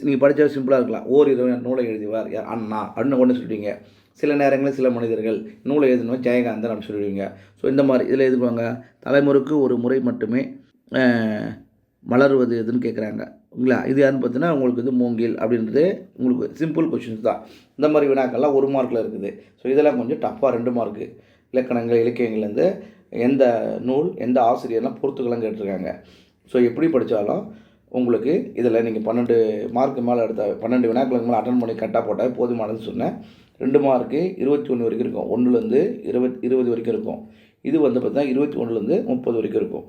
நீங்கள் படித்தா சிம்பிளாக இருக்கலாம். ஓரிரு நூலை எழுதிவார் யார், அண்ணா அப்படின்னு ஒன்று சொல்லிட்டீங்க. சில நேரங்களில் சில மனிதர்கள் நூலை எழுதினோம் ஜெயகாந்தன் அப்படின்னு சொல்லிடுவீங்க. ஸோ இந்த மாதிரி இதில் எதுக்குவாங்க, தலைமுறைக்கு ஒரு முறை மட்டுமே மலர்வது எதுன்னு கேட்குறாங்க, இல்லைங்களா. இது யாருன்னு பார்த்தீங்கன்னா உங்களுக்கு இது மூங்கில் அப்படின்றது உங்களுக்கு சிம்பிள் கொஷின்ஸ் தான். இந்த மாதிரி வினாக்கள்லாம் 1 மார்க்கில் இருக்குது. ஸோ இதெல்லாம் கொஞ்சம் டஃப்பாக 2 மார்க்கு. இலக்கணங்கள் இலக்கியங்கள்லேருந்து எந்த நூல் எந்த ஆசிரியர்லாம் பொறுத்துக்கெல்லாம் கேட்டிருக்காங்க. ஸோ எப்படி படித்தாலும் உங்களுக்கு இதில் நீங்கள் 12 மார்க்கு மேலே எடுத்த 12 வினாக்களுக்கு மேலே அட்டன் பண்ணி கரெக்டாக போட்டால் போதுமானதுன்னு சொன்னேன். 2 மார்க்கு 21 வரைக்கும் இருக்கும், 1லேருந்து 20 வரைக்கும் இருக்கும். இது வந்து பார்த்தீங்கன்னா 21லேருந்து 30 வரைக்கும் இருக்கும்,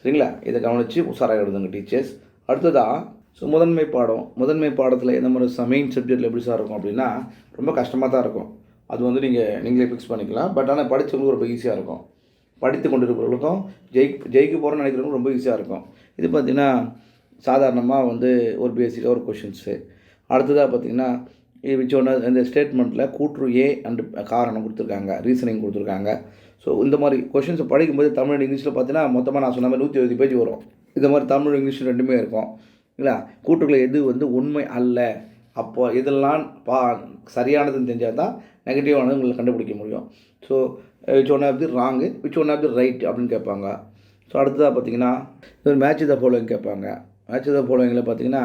சரிங்களா. இதை கவனித்து உஷாராக எழுதுங்க டீச்சர்ஸ். அடுத்ததாக ஸோ முதன்மை பாடத்தில் எந்த மாதிரி மெயின் சப்ஜெக்டில் எப்படி சார் இருக்கும் அப்படின்னா ரொம்ப கஷ்டமாக தான் இருக்கும். அது வந்து நீங்களே ஃபிக்ஸ் பண்ணிக்கலாம். பட் ஆனால் படித்தவங்களுக்கு ரொம்ப ஈஸியாக இருக்கும். படித்து கொண்டு இருக்கிறவங்களுக்கும் ஜெயிக்க போகிறோன்னு நினைக்கிறவங்களுக்கும் ரொம்ப ஈஸியாக இருக்கும். இது பார்த்திங்கன்னா சாதாரணமாக வந்து ஒரு பேசிக்காக ஒரு கொஷின்ஸு. அடுத்ததாக பார்த்திங்கன்னா விச்சோன்னா இந்த ஸ்டேட்மெண்ட்டில் கூற்று ஏ அண்டு காரணம் கொடுத்துருக்காங்க, ரீசனிங் கொடுத்துருக்காங்க. ஸோ இந்த மாதிரி கொஷின்ஸை படிக்கும்போது தமிழ் இங்கிலீஷில் பார்த்தீங்கன்னா மொத்தமாக நான் சொன்ன மாதிரி 120 பேஜ் வரும். இந்த மாதிரி தமிழ் இங்கிலீஷ் ரெண்டுமே இருக்கும், இல்லை. கூற்றுக்களை எது வந்து உண்மை அல்ல, அப்போ இதெல்லாம் சரியானதுன்னு தெரிஞ்சால் தான் நெகட்டிவானது உங்களுக்கு கண்டுபிடிக்க முடியும். So which one of the wrong, which one of the right அப்படின்னு கேட்பாங்க. ஸோ அடுத்ததாக பார்த்திங்கன்னா இது மேட்ச் த ஃபாலோவிங் கேட்பாங்க. மேட்ச் த ஃபாலோவிங்கில் பார்த்திங்கன்னா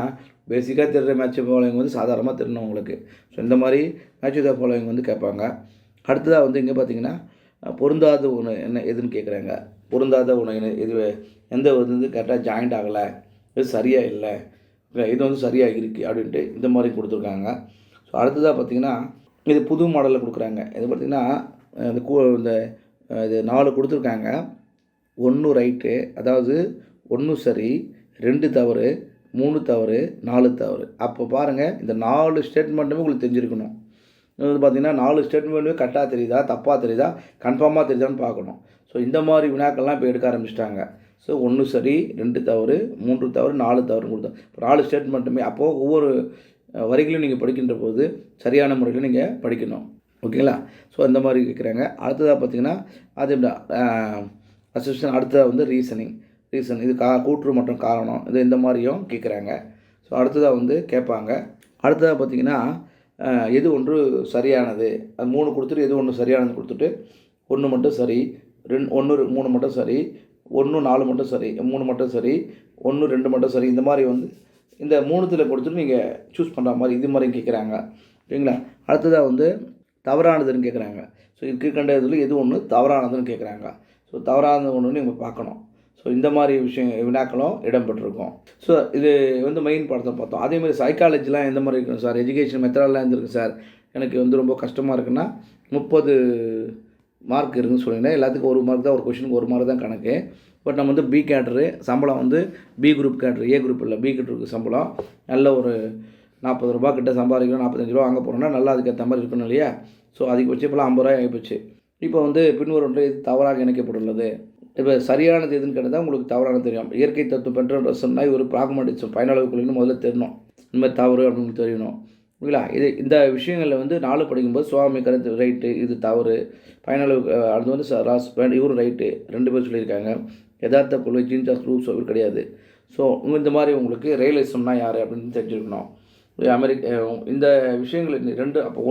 பேசிக்காக தெரிகிற மேட்ச் ஃபாலோவிங் வந்து சாதாரணமாக தெரியணும் உங்களுக்கு. ஸோ இந்த மாதிரி மேட்ச் த ஃபாலோவிங் வந்து கேட்பாங்க. அடுத்ததாக வந்து இங்கே பார்த்திங்கன்னா பொருந்தாத ஒன்று என்ன எதுன்னு கேட்குறாங்க. பொருந்தாத ஒன்று இது எந்த வந்து கரெக்டாக ஜாயிண்ட் ஆகலை, இது சரியாக இல்லை, இது வந்து சரியாக இருக்குது அப்படின்ட்டு இந்த மாதிரி கொடுத்துருக்காங்க. ஸோ அடுத்ததாக பார்த்திங்கன்னா இது புது மாடலில் கொடுக்குறாங்க. இது பார்த்திங்கன்னா இந்த இது 4 கொடுத்துருக்காங்க. 1 ரைட்டு, அதாவது 1 சரி, 2 தவறு, 3 தவறு, 4 தவறு. அப்போ பாருங்கள், இந்த 4 ஸ்டேட்மெண்ட்டுமே உங்களுக்கு தெரிஞ்சிருக்கணும். இது வந்து பார்த்திங்கன்னா 4 ஸ்டேட்மெண்ட்டுமே கரெக்டாக தெரியுதா தப்பாக தெரியுதா கன்ஃபார்மாக தெரியுதான்னு பார்க்கணும். ஸோ இந்த மாதிரி வினாக்கள்லாம் இப்போ எடுக்க ஆரம்பிச்சிட்டாங்க. ஸோ 1 சரி, 2 தவறு, 3 தவறு, 4 தவறுன்னு கொடுத்தோம். இப்போ 4 ஸ்டேட்மெண்ட்டுமே அப்போது ஒவ்வொரு வரிகளையும் நீங்கள் படிக்கின்ற போது சரியான முறையில் நீங்கள் படிக்கணும், ஓகேங்களா. ஸோ அந்த மாதிரி கேட்குறாங்க. அடுத்ததாக பார்த்திங்கன்னா அது அசிஸ்டன். அடுத்ததாக வந்து ரீசன் இது கூற்று மற்றும் காரணம், இது இந்த மாதிரியும் கேட்குறாங்க. ஸோ அடுத்ததாக வந்து கேட்பாங்க. அடுத்ததாக பார்த்திங்கன்னா எது ஒன்று சரியானது, அது 3 கொடுத்துட்டு எது ஒன்று சரியானது கொடுத்துட்டு 1 மட்டும் சரி, 3 மட்டும் சரி, 1 4 மட்டும் சரி, 3 மட்டும் சரி, 1 2 மட்டும் சரி. இந்த மாதிரி வந்து இந்த 3த்தில் கொடுத்துட்டு நீங்கள் சூஸ் பண்ணுற மாதிரி இது மாதிரி கேட்குறாங்க, சரிங்களா. அடுத்ததாக வந்து தவறானதுன்னு கேட்குறாங்க. ஸோ கண்ட இதில் எது ஒன்று தவறானதுன்னு கேட்குறாங்க. ஸோ தவறானது ஒன்றுன்னு நீங்கள் பார்க்கணும். ஸோ இந்த மாதிரி வினாக்களும் இடம்பெற்றிருக்கும். ஸோ இது வந்து மெயின் பாடத்தை பார்த்தோம். அதேமாதிரி சைக்காலஜிலாம் எந்த மாதிரி இருக்கும் சார், எஜுகேஷன் மெத்தடெலாம் இருந்திருக்கு சார், எனக்கு வந்து ரொம்ப கஷ்டமாக இருக்குன்னா 30 மார்க் இருக்குதுன்னு சொல்லிங்கன்னா எல்லாத்துக்கும் 1 மார்க் தான், ஒரு கொஷனுக்கு 1 மார்க் தான் கணக்கு. பட் நம்ம வந்து பி கேட்ரு சம்பளம் வந்து B group cadre, A group இல்லை, பி கேட்ருக்கு சம்பளம் நல்ல ஒரு 40 ரூபா கிட்ட சம்பாதிக்கணும், 45 ரூபா வாங்க போகிறோம்னா நல்லா அதுக்கேற்ற மாதிரி இருக்கணும் இல்லையா. ஸோ அதிகபட்சம் இப்போலாம் 50 ரூபாய் ஆகிப்போச்சு. இப்போ வந்து பின்வரும் இது தவறாக இணைக்கப்பட்டுள்ளது. இப்போ சரியானது எதுன்னு கேட்டால் தான் உங்களுக்கு தவறானது தெரியும். இயற்கை தத்துவம் பெற்ற சொன்னால் ஒரு ப்ராக்மெட்டிசம் பயனளவு கொள்கைன்னு முதல்ல தெரியணும். இந்த மாதிரி தவறு அப்படின்னு தெரியணும், ஓகேங்களா. இந்த விஷயங்களில் வந்து 4 படிக்கும்போது சுவாமி கருத்து ரைட்டு, இது தவறு, பயனளவு அது வந்து இவரும் ரைட்டு 2 பேர் சொல்லியிருக்காங்க. யதார்த்த கொள்கை ஜீன்ஸ் ஆஃப் ரூல்ஸ் அவர் கிடையாது. ஸோ இந்த மாதிரி உங்களுக்கு ரியலிசம்னா யார் அப்படின்னு தெரிஞ்சுக்கணும். இந்த விஷயங்கள் 2 அப்போ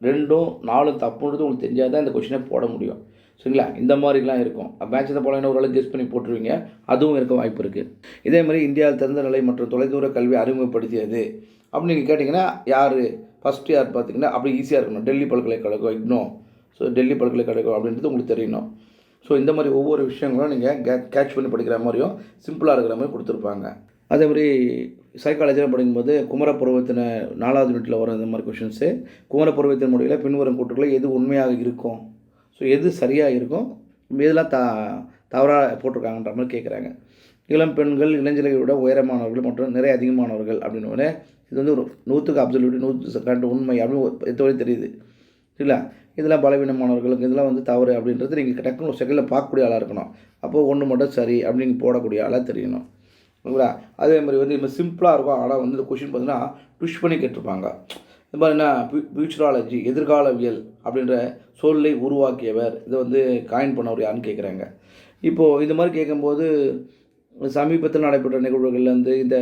2ம் 4ம் தப்புன்றது உங்களுக்கு தெரிஞ்சால் தான் இந்த கொஷினை போட முடியும். சரிங்களா? இந்த மாதிரிலாம் இருக்கும். மேட்ச் தான் போலன்னா ஓரளவுக்கு கெஸ் பண்ணி போட்டுருவீங்க. அதுவும் இருக்க வாய்ப்பு இருக்குது. இதே மாதிரி இந்தியாவில் திறந்த நிலை மற்றும் தொலைதூர கல்வி அறிமுகப்படுத்தியது அப்படின்னு நீங்கள் கேட்டிங்கன்னா யார் ஃபஸ்ட்டு யார் பார்த்தீங்கன்னா அப்படி ஈஸியாக இருக்கணும். டெல்லி பல்கலைக்கழகம் இக்னோ. ஸோ டெல்லி பல்கலைக்கழகம் அப்படின்றது உங்களுக்கு தெரியணும். ஸோ இந்த மாதிரி ஒவ்வொரு விஷயங்களும் நீங்கள் கேட்ச் பண்ணி படிக்கிற மாதிரியும் சிம்பிளாக இருக்கிற மாதிரி கொடுத்துருப்பாங்க. அதே மாதிரி சைக்காலஜியில் படிக்கும்போது குமரப்பருவத்தின 4வது யூனிட்டில் வரும் இந்த மாதிரி கொஷின்ஸு. குமரப்பருவத்தின் முடிவில் பின்வரும் கூற்றுக்களில் எது உண்மையாக இருக்கும், ஸோ எது சரியாக இருக்கும், இதெல்லாம் தவறாக போட்டிருக்காங்கன்ற மாதிரி கேட்குறாங்க. இளம் பெண்கள் இளைஞர்களை விட உயரமானவர்கள் மற்றும் நிறைய அதிகமானவர்கள் அப்படின்னு இது வந்து ஒரு 100க்கு அப்சல்யூட் 100% உண்மை அப்படின்னு எத்தவரை தெரியுது இல்லை. இதெல்லாம் பலவீனமானவர்களுக்கு இதெல்லாம் வந்து தவறு அப்படின்றது நீங்கள் டக்குன்னு ஒரு செகண்டில் பார்க்கக்கூடிய ஆளாக இருக்கணும். அப்போது ஒன்று மட்டும் சரி அப்படின்னு போடக்கூடிய ஆளாக தெரியணும். ஓகேங்களா? அதே மாதிரி வந்து இப்போ சிம்பிளாக இருக்கும். ஆனால் வந்து இந்த கொஷின் பார்த்தீங்கன்னா ட்விஸ்ட் பண்ணி கேட்டிருப்பாங்க. இது மாதிரி என்ன ஃபியூச்சராலஜி எதிர்காலவியல் அப்படின்ற சொல்லை உருவாக்கியவர், இதை வந்து காயின் பண்ணவர் யாருன்னு கேட்குறாங்க. இப்போது இந்த மாதிரி கேட்கும்போது சமீபத்தில் நடைபெற்ற நிகழ்வுகள்லேருந்து இந்த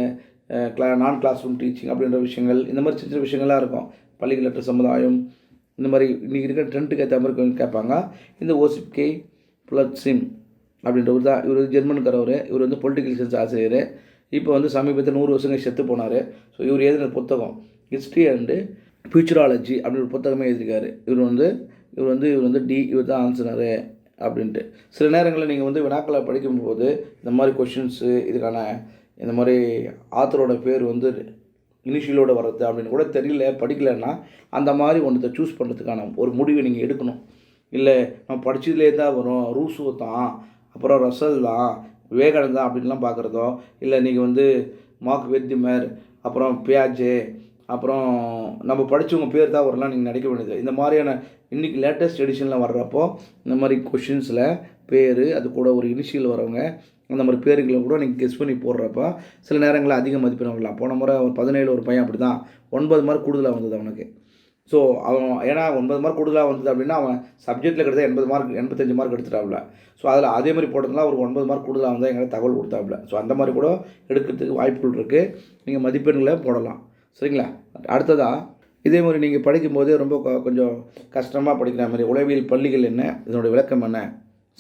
நான் கிளாஸ் ரூம் டீச்சிங் அப்படின்ற விஷயங்கள், இந்த மாதிரி சின்ன சின்ன விஷயங்கள்லாம் இருக்கும். பள்ளிகளற்ற சமுதாயம், இந்த மாதிரி இன்றைக்கி இருக்கிற ட்ரெண்டுக்கு ஏற்ற மாதிரி கேட்பாங்க. இந்த ஓசிப் கே புலட்சிம் அப்படின்றவர் தான். இவர் ஜெர்மனுக்காரவர். இவர் வந்து பொலிட்டிக்கல் சயின்ஸ் ஆசிரியர். இப்போ வந்து சமீபத்தில் 100 வருஷங்கள் செத்து போனார். ஸோ இவர் எழுதின புத்தகம் ஹிஸ்ட்ரி அண்டு ஃபியூச்சராலஜி அப்படின்னு ஒரு புத்தகமே எழுதியிருக்காரு. இவர் தான் ஆன்சரு அப்படின்ட்டு. சில நேரங்களில் நீங்கள் வந்து வினாக்களை படிக்கும்போது இந்த மாதிரி கொஷின்ஸு இதுக்கான இந்த மாதிரி ஆத்தரோட பேர் வந்து இனிஷியலோடு வர்றது அப்படின்னு கூட தெரியல, படிக்கலைன்னா அந்த மாதிரி ஒன்றத்தை சூஸ் பண்ணுறதுக்கான ஒரு முடிவை நீங்கள் எடுக்கணும். இல்லை நம்ம படித்ததுலே தான் வரும், ரூசோ தான், அப்புறம் ரசல் தான், விவேகானந்தா அப்படின்லாம் பார்க்குறதோ, இல்லை நீங்கள் வந்து மார்க் வெர்திமர், அப்புறம் பியாஜே, அப்புறம் நம்ம படித்தவங்க பேர் தான் வரலாம் நீங்கள் நினைக்க வேண்டியது. இந்த மாதிரியான இன்றைக்கி லேட்டஸ்ட் எடிஷனில் வர்றப்போ இந்த மாதிரி கொஷின்ஸில் பேர் அது கூட ஒரு இனிஷியல் வரவங்க அந்த மாதிரி பேருங்களை கூட நீங்கள் கெஸ் பண்ணி போடுறப்போ சில நேரங்களில் அதிக மதிப்பெண் வரலாம். போன முறை ஒரு 17 ஒரு பையன் அப்படி தான் 9 மார்க் கூடுதலாக வந்தது அவனுக்கு. ஸோ அவன் ஏன்னா 9 மார்க் கூடுதலாக வந்தது அப்படின்னா அவன் சப்ஜெக்ட்டில் கிட்டத்தட்ட 80 மார்க் 85 மார்க் எடுத்துட்டாப்புல. ஸோ அதில் அதே மாதிரி போட்டதுலாம் ஒரு 9 மார்க் கூடுதலாக வந்தால் எங்களுக்கு தகவல் கொடுத்தாப்புல. ஸோ அந்த மாதிரி கூட எடுக்கிறதுக்கு வாய்ப்புகள் இருக்குது. நீங்கள் மதிப்பெண்களை போடலாம். சரிங்களா? அடுத்ததாக இதே மாதிரி நீங்கள் படிக்கும்போது ரொம்ப கொஞ்சம் கஷ்டமாக படிக்கிற மாதிரி உளவியல் பள்ளிகள் என்ன, இதனுடைய விளக்கம் என்ன,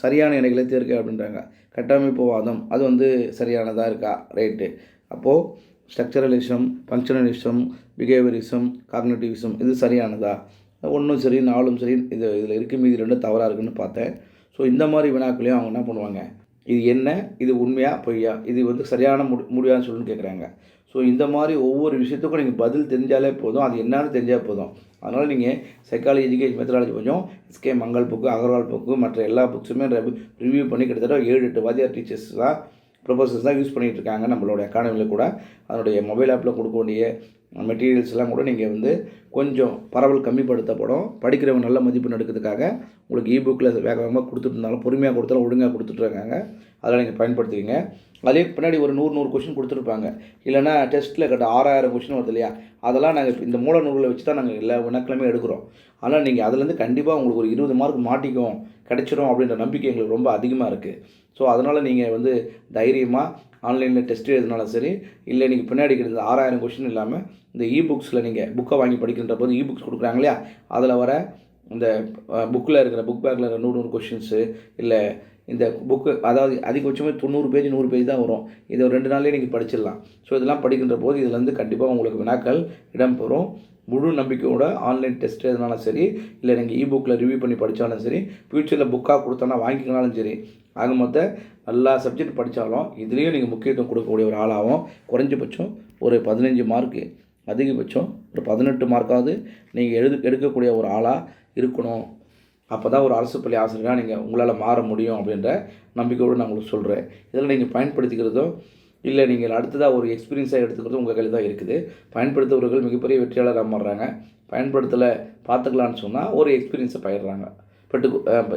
சரியான இணைகளை தேர்க்க அப்படின்றாங்க. கட்டமைப்பு வாதம் அது வந்து சரியானதாக இருக்கா, ரைட்டு. அப்போது ஸ்ட்ரக்சரலிசம், ஃபங்க்ஷனலிசம், பிஹேவியரிசம், காக்னிட்டிவிசம் இது சரியானதா, 1ம் சரி 4ம் சரி இதில் இருக்குது, மீதி 2 தவறாக இருக்குன்னு பார்த்தேன். ஸோ இந்த மாதிரி வினாக்களையும் அவங்க என்ன பண்ணுவாங்க, இது என்ன, இது உண்மையா பொய்யா, இது வந்து சரியான முடியான்னு சொல்லுன்னு கேட்குறாங்க. ஸோ இந்த மாதிரி ஒவ்வொரு விஷயத்துக்கும் நீங்கள் பதில் தெரிஞ்சாலே போதும், அது என்னன்னு தெரிஞ்சால் போதும். அதனால் நீங்கள் சைக்காலஜி, எஜுகேஷன், மெத்தடாலஜி கொஞ்சம் SK Mangal book, Agarwal book, மற்ற எல்லா புக்ஸுமே ரிவ்யூ பண்ணி கிட்டத்தட்ட 7-8 வாத்தியார் டீச்சர்ஸ் தான் ப்ரொஃபஸர்ஸ் தான் யூஸ் பண்ணிகிட்டு இருக்காங்க. நம்மளோட அகாடமியில் கூட அதனுடைய மொபைல் ஆப்பில் கொடுக்க வேண்டிய மெட்டீரியல்ஸ்லாம் கூட நீங்கள் வந்து கொஞ்சம் பரவல் கம்மிப்படுத்தப்படும். படிக்கிறவங்க நல்ல மதிப்பெண் எடுக்கிறதுக்காக உங்களுக்கு இபுக்கில் வேக வேகமாக கொடுத்துட்டு பொறுமையாக கொடுத்தாலும் ஒழுங்காக கொடுத்துட்ருக்காங்க. அதெல்லாம் நீங்கள் பயன்படுத்துவீங்க. அதே பின்னாடி ஒரு 100 கொஷின் கொடுத்துருப்பாங்க. இல்லைனா டெஸ்ட்டில் கட்ட 6000 கொஷின் வருது இல்லையா, அதெல்லாம் நாங்கள் இந்த மூல நூல்களை வச்சு தான் நாங்கள் எல்லா வினாக்களுமே எடுக்கிறோம். ஆனால் நீங்கள் அதுலேருந்து கண்டிப்பாக உங்களுக்கு ஒரு 20 மார்க் மாட்டிக்கும் கிடச்சிரும் அப்படின்ற நம்பிக்கை எங்களுக்கு ரொம்ப அதிகமாக இருக்குது. ஸோ அதனால் நீங்கள் வந்து தைரியமாக ஆன்லைனில் டெஸ்ட் எழுதினாலும் சரி, இல்லை நீங்கள் பின்னாடி கிட்ட 6000 கொஷின் இல்லாமல் இந்த புக்ஸில் நீங்கள் புக்கை வாங்கி படிக்கின்ற போது புக்ஸ் கொடுக்குறாங்க இல்லையா, அதில் வர இந்த புக்கில் இருக்கிற புக் பேக்கில் இருக்கிற 100 கொஷின்ஸு, இல்லை இந்த புக்கு அதாவது அதிகபட்சமே 90 பேஜ் 100 பேஜ் தான் வரும். இதை ஒரு 2 நாள்லேயே நீங்கள் படிச்சிடலாம். ஸோ இதெல்லாம் படிக்கின்ற போது இதுலேருந்து கண்டிப்பாக உங்களுக்கு வினாக்கள் இடம்பெறும். முழு நம்பிக்கையோட ஆன்லைன் டெஸ்ட் எதுனாலும் சரி, இல்லை நீங்கள் புக்கில் ரிவ்யூ பண்ணி படித்தாலும் சரி, ஃப்யூச்சரில் புக்காக கொடுத்தோன்னா வாங்கிக்கினாலும் சரி, ஆக மொத்தம் எல்லா சப்ஜெக்ட் படித்தாலும் இதுலேயும் நீங்கள் முக்கியத்துவம் கொடுக்கக்கூடிய ஒரு ஆளாகவும் குறைஞ்சபட்சம் ஒரு 15 மார்க்கு, அதிகபட்சம் ஒரு 18 மார்க்காவது நீங்கள் எடுக்கக்கூடிய ஒரு ஆளாக இருக்கணும். அப்போ தான் ஒரு அரசு பள்ளி ஆசிரியராக நீங்கள் உங்களால் மாற முடியும் அப்படின்ற நம்பிக்கையோடு நான் உங்களுக்கு சொல்கிறேன். இதில் நீங்கள் பயன்படுத்திக்கிறதோ இல்லை நீங்கள் அடுத்ததாக ஒரு எக்ஸ்பீரியன்ஸாக எடுத்துக்கிறதும் உங்கள் கையில் தான் இருக்குது. பயன்படுத்துபவர்கள் மிகப்பெரிய வெற்றியாளராக மாறுறாங்க. பயன்படுத்தலை பார்த்துக்கலான்னு சொன்னால் ஒரு எக்ஸ்பீரியன்ஸை பயிடுறாங்க,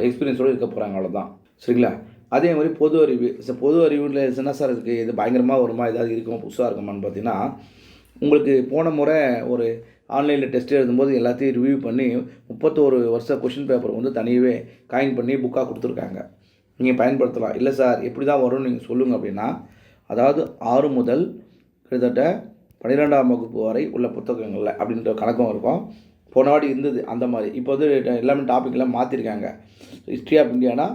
எக்ஸ்பீரியன்ஸோடு இருக்க போகிறாங்க, அவ்வளோதான். சரிங்களா? அதே மாதிரி பொது அறிவு. பொது அறிவில் என்ன சார் இருக்குது, இது பயங்கரமாக வருமா, ஏதாவது இருக்குமா, புதுசாக இருக்குமான்னு பார்த்தீங்கன்னா, உங்களுக்கு போன முறை ஒரு ஆன்லைனில் டெஸ்ட் எழுதும்போது எல்லாத்தையும் ரிவ்யூ பண்ணி 31 வருஷ கொஷின் பேப்பர் வந்து தனியாகவே காயின் பண்ணி புக்காக கொடுத்துருக்காங்க. நீங்கள் பயன்படுத்தலாம். இல்லை சார் எப்படி தான் வரும்னு நீங்கள் சொல்லுங்கள் அப்படின்னா, அதாவது 6 முதல் கிட்டத்தட்ட 12ஆம் வகுப்பு வரை உள்ள புத்தகங்களில் அப்படின்ற கணக்கும் இருக்கும். போன வாட்டி இருந்தது அந்த மாதிரி. இப்போ வந்து எல்லாமே டாப்பிக்லாம் மாற்றிருக்காங்க. ஹிஸ்ட்ரி ஆஃப் இந்தியானா